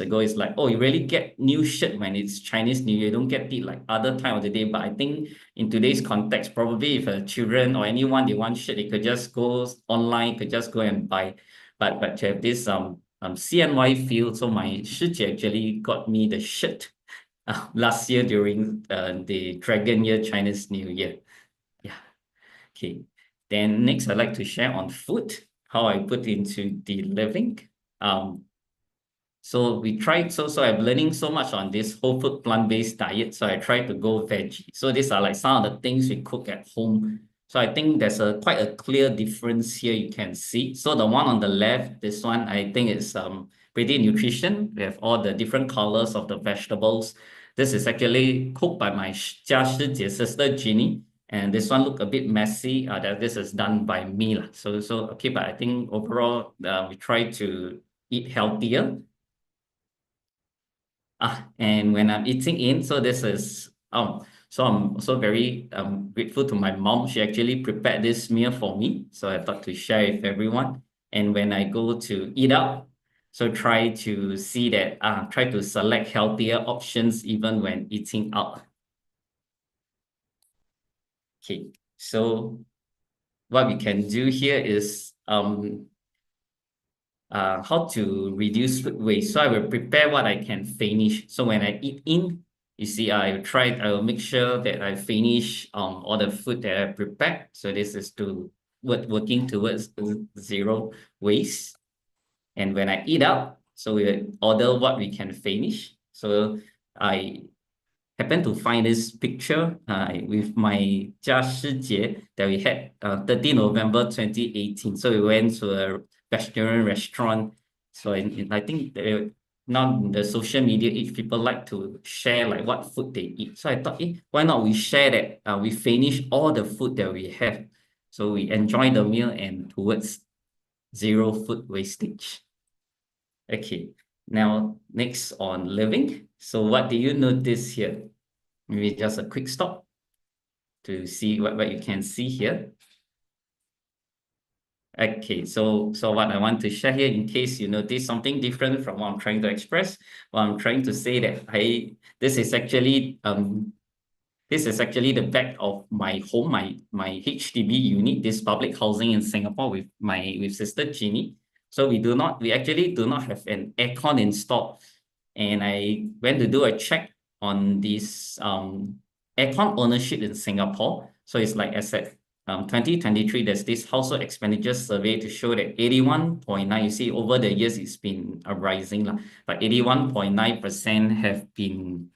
ago, it's like, oh, you really get new shirt when it's Chinese New Year. You don't get it like other time of the day. But I think in today's context, probably if a children or anyone, they want shirt, they could just go online, could just go and buy. But to have this CNY feel, so my 师姐 actually got me the shirt last year during the Dragon Year Chinese New Year. Yeah. Okay. Then next, I'd like to share on food, how I put into the living. So we tried, so I'm learning so much on this whole food plant-based diet. So I tried to go veggie. So these are like some of the things we cook at home. So I think there's quite a clear difference here you can see. So the one on the left, this one, I think is pretty nutrition. We have all the different colors of the vegetables. This is actually cooked by my 家师姐 sister Ginny. And this one look a bit messy. That this is done by me lah. So okay, but I think overall we try to eat healthier. And when I'm eating in, so this is so I'm also very grateful to my mom. She actually prepared this meal for me, so I thought to share with everyone. And when I go to eat out, so try to see that try to select healthier options even when eating out. Okay, so what we can do here is how to reduce food waste. So I will prepare what I can finish. So when I eat in, you see, I will make sure that I finish all the food that I prepared. So this is to working towards zero waste. And when I eat out, so we order what we can finish. So I happened to find this picture with my 家师节 that we had 30 November 2018. So we went to a vegetarian restaurant. So I think now in the social media age, people like to share like what food they eat. So I thought, why not we share that we finish all the food that we have. So we enjoy the meal and towards zero food wastage. Okay, now next on living. So what do you notice here? Maybe just a quick stop to see what you can see here. Okay, so what I want to share here, in case you notice something different from what I'm trying to express, well, I'm trying to say that this is actually the back of my home, my HDB unit, this public housing in Singapore with Sister Jeannie. So we actually do not have an aircon installed. And I went to do a check on this aircon ownership in Singapore. So it's like as at 2023, there's this household expenditure survey to show that 81.9, you see over the years it's been rising, but 81.9% have been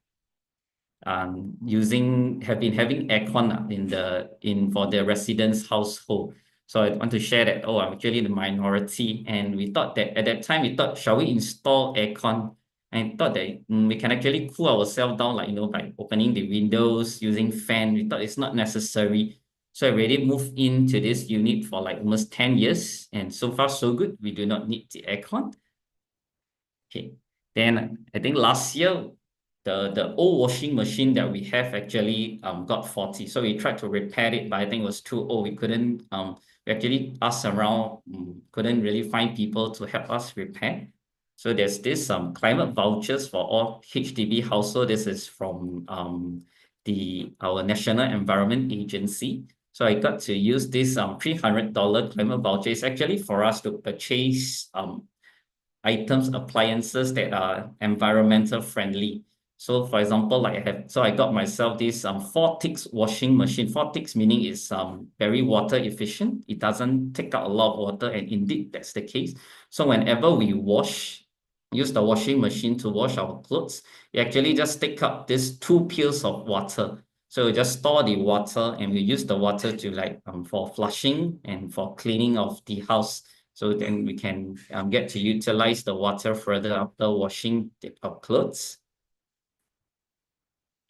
having aircon for the residents' household. So I want to share that, I'm actually the minority. And we thought that at that time, shall we install aircon? And thought that we can actually cool ourselves down, by opening the windows, using fan. We thought it's not necessary. So I already moved into this unit for like almost 10 years. And so far, so good. We do not need the aircon. Okay. Then I think last year, the old washing machine that we have actually got faulty. So we tried to repair it, but I think it was too old. We couldn't, we actually asked around, couldn't really find people to help us repair. So there's this climate vouchers for all HDB household. This is from our National Environment Agency. So I got to use this $300 climate voucher. It's actually for us to purchase items, appliances that are environmental friendly. So for example, I got myself this 4-ticks washing machine. 4-ticks meaning it's very water efficient. It doesn't take out a lot of water, and indeed that's the case. So whenever we use the washing machine to wash our clothes, we actually just take up these 2 pills of water. So we just store the water and we use the water to for flushing and for cleaning of the house. So then we can get to utilize the water further after washing our clothes.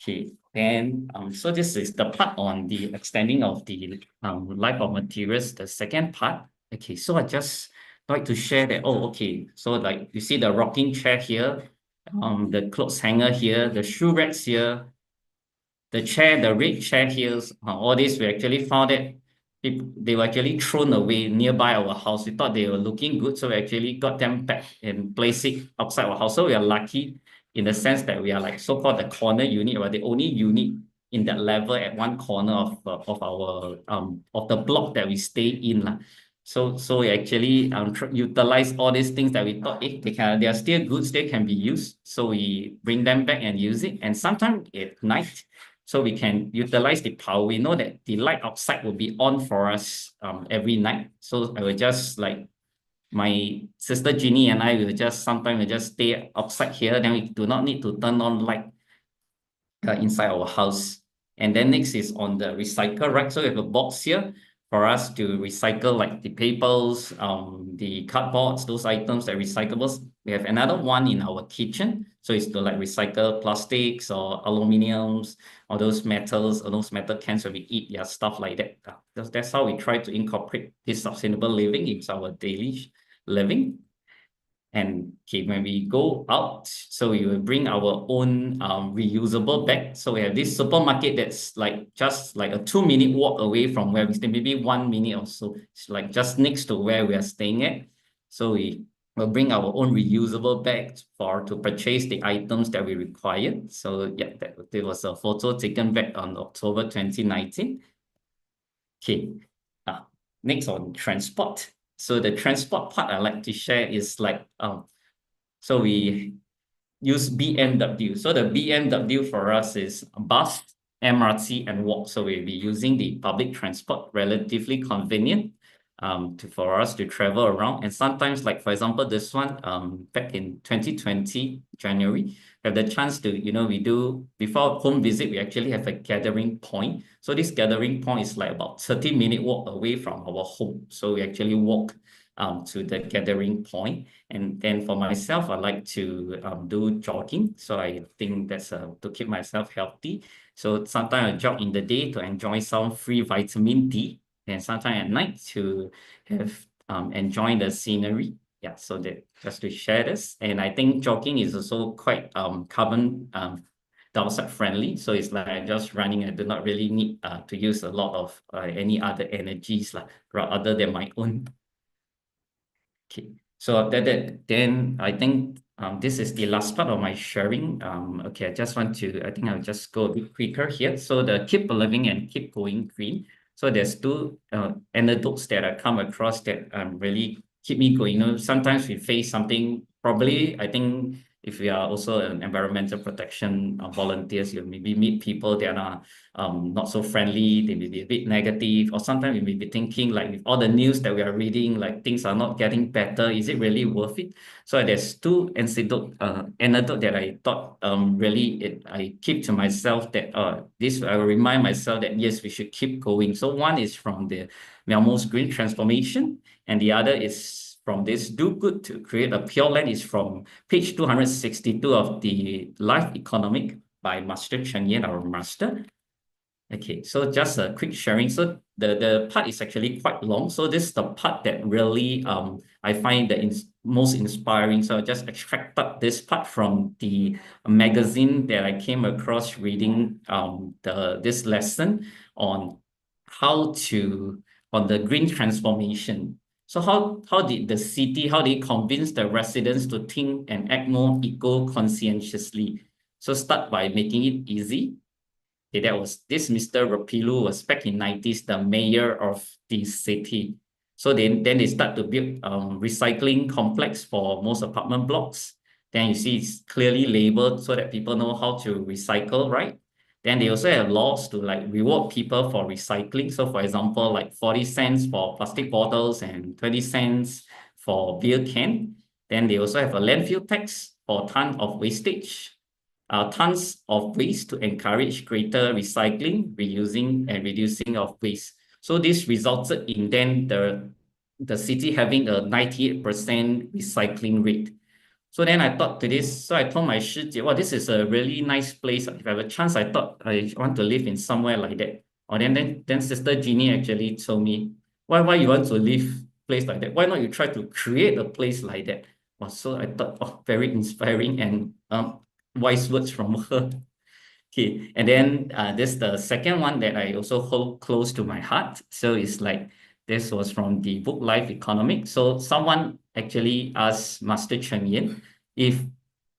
Okay, then so this is the part on the extending of the life of materials, the second part. Okay, so I just like to share that, so like you see the rocking chair here, the clothes hanger here, the shoe racks here, the chair, the red chair here, all this we actually found that they were actually thrown away nearby our house. We thought they were looking good, so we actually got them back and placed it outside our house. So we are lucky in the sense that we are like so-called the corner unit, or the only unit in that level at one corner of our of the block that we stay in. So we actually utilize all these things that we thought they are still good, still can be used. So we bring them back and use it. And sometimes at night, so we can utilize the power. We know that the light outside will be on for us every night. So I will just my sister Jeannie and I will just stay outside here. Then we do not need to turn on light inside our house. And then next is on the recycle rack. So we have a box here for us to recycle like the papers, the cardboards, those items that recyclables. We have another one in our kitchen. So it's to like recycle plastics or aluminiums or those metals or those metal cans when we eat, yeah, stuff like that. That's how we try to incorporate this sustainable living into our daily living. And okay, when we go out, so we will bring our own reusable bag. So we have this supermarket that's like just like a 2-minute walk away from where we stay, maybe 1 minute or so. It's like just next to where we are staying at. So we will bring our own reusable bags to purchase the items that we require. So yeah, there was a photo taken back on October 2019. Okay, next on transport. So the transport part I like to share is like, so we use BMW. So the BMW for us is bus, MRT, and walk. So we'll be using the public transport, relatively convenient for us to travel around. And sometimes, like for example, this one, back in 2020, January, we have the chance to, we do, before home visit, we actually have a gathering point. So this gathering point is like about 30-minute walk away from our home. So we actually walk to the gathering point. And then for myself, I like to do jogging. So I think that's to keep myself healthy. So sometimes I jog in the day to enjoy some free vitamin D, and sometimes at night to have enjoy the scenery. Yeah, so that just to share this. And I think jogging is also quite carbon dioxide friendly. So it's like just running. I do not really need to use a lot of any other energies other than my own. Okay, so after that, then I think this is the last part of my sharing. Okay, I think I'll just go a bit quicker here. So the keep living and keep going green. So there's two anecdotes that I come across that really keep me going. Sometimes we face something, probably, I think if we are also an environmental protection volunteers, you maybe meet people that are not so friendly, they may be a bit negative, or sometimes we may be thinking like with all the news that we are reading, like things are not getting better, is it really worth it? So there's two anecdote that I thought I keep to myself that I will remind myself that yes, we should keep going. So one is from the Melmo's Green Transformation, and the other is from this Do Good to Create a Pure Land, is from page 262 of the Life Economic by Master Chen Yen, our master. Okay, so just a quick sharing. So the part is actually quite long. So this is the part that really I find the most inspiring. So I just extracted this part from the magazine that I came across reading this lesson on on the green transformation. So how did the city, how they convince the residents to think and act more eco-conscientiously? So start by making it easy. Okay, that was this Mr. Rapilu was back in 90s, the mayor of the city. So then they start to build recycling complex for most apartment blocks. Then you see it's clearly labeled so that people know how to recycle, right? Then they also have laws to like reward people for recycling. So for example, like 40 cents for plastic bottles and 20 cents for beer can. Then they also have a landfill tax for ton of wastage, tons of waste to encourage greater recycling, reusing, and reducing of waste. So this resulted in then the city having a 98% recycling rate. So then I thought to this, so I told my Shiji, well, this is a really nice place. If I have a chance, I thought I want to live in somewhere like that. Or then Sister Jeannie actually told me, why you want to live place like that? Why not you try to create a place like that? Well, so I thought, oh, very inspiring and wise words from her. Okay, and then this the second one that I also hold close to my heart. So it's like, this was from the book Life Economic. So someone actually asked Master Chen Yen, if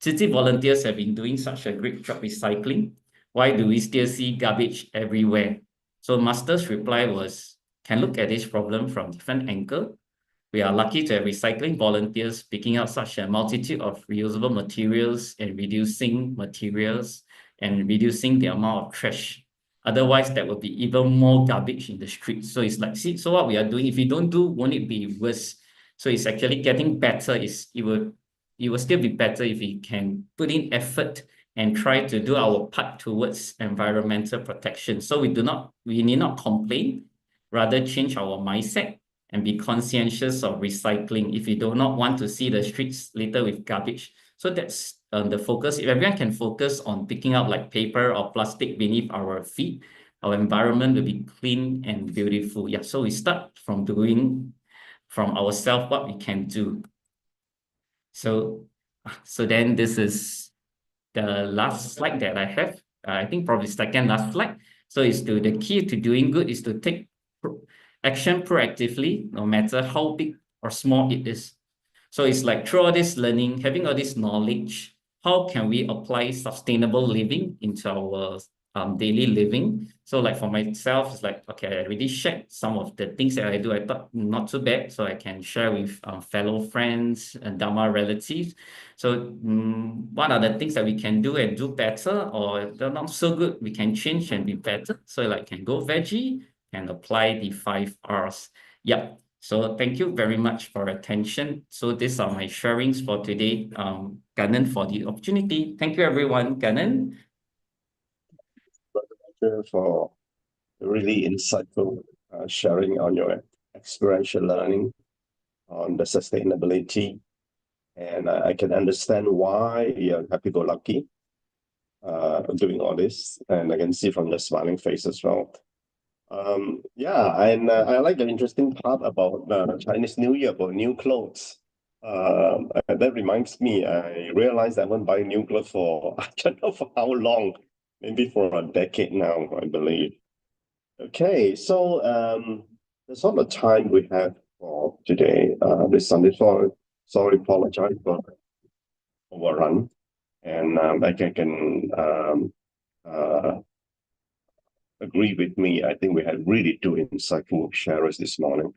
city volunteers have been doing such a great job recycling, why do we still see garbage everywhere? So Master's reply was, can look at this problem from different angle. We are lucky to have recycling volunteers picking up such a multitude of reusable materials and reducing the amount of trash. Otherwise, there will be even more garbage in the streets. So it's like, see, so what we are doing, if we don't do, won't it be worse? So it's actually getting better. It will still be better if we can put in effort and try to do our part towards environmental protection. So we need not complain. rather change our mindset and be conscientious of recycling if we do not want to see the streets later with garbage. So that's the focus. If everyone can focus on picking up like paper or plastic beneath our feet, our environment will be clean and beautiful. Yeah, so we start from doing from ourselves what we can do. So then this is the last slide that I have. I think probably second last slide. So the key to doing good is to take action proactively, no matter how big or small it is. So it's like through all this learning, having all this knowledge, how can we apply sustainable living into our daily living? So like for myself, it's like, okay, I already shared some of the things that I do. I thought not too bad, so I can share with fellow friends and Dharma relatives. So what are the things that we can do and do better, or they're not so good, we can change and be better. So like can go veggie and apply the 5 R's. Yeah. So thank you very much for attention. So these are my sharings for today. Ganan for the opportunity. Thank you, everyone. Ganan. For really insightful sharing on your experiential learning on the sustainability. And I can understand why you're happy-go-lucky doing all this. And I can see from the smiling face as well. Yeah, and I like the interesting part about Chinese New Year, about new clothes. That reminds me, I realized I haven't bought new clothes for, I don't know for how long, maybe for a decade now, I believe. Okay, so that's all the time we have for today, this Sunday. Sorry, apologize for overrun. And I can agree with me. I think we had really two insightful sharers this morning,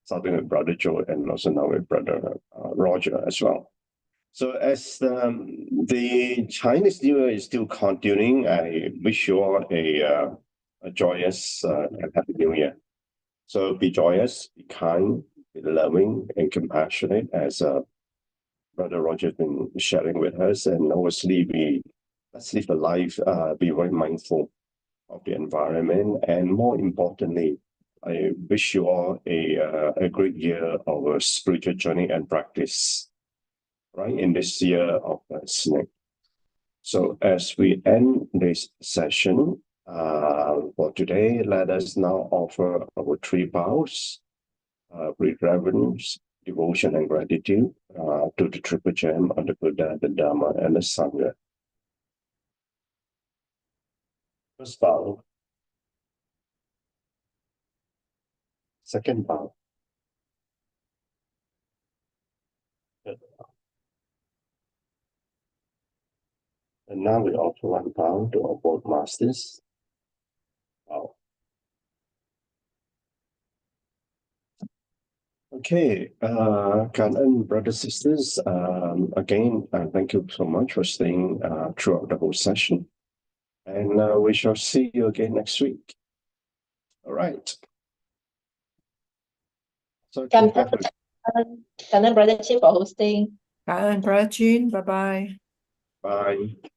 starting with Brother Joe and also now with Brother Roger as well. So as the Chinese New Year is still continuing, I wish you all a joyous and happy New Year. So be joyous, be kind, be loving and compassionate, as Brother Roger has been sharing with us. And obviously, let's live a life, be very mindful of the environment, and more importantly, I wish you all a great year of spiritual journey and practice, right, in this year of snake. So as we end this session for today, let us now offer our 3 vows with reverence, devotion, and gratitude to the triple gem of the Buddha, the Dharma, and the Sangha. First vow. Second vow. Third vow. And now we offer 1 vow to our both masters. Wow. Okay, Kangen brothers, sisters, again, thank you so much for staying throughout the whole session. And we shall see you again next week. All right. So Cảm ơn Brother Chip for hosting. Cảm ơn Brother Chin. Bye bye. bye.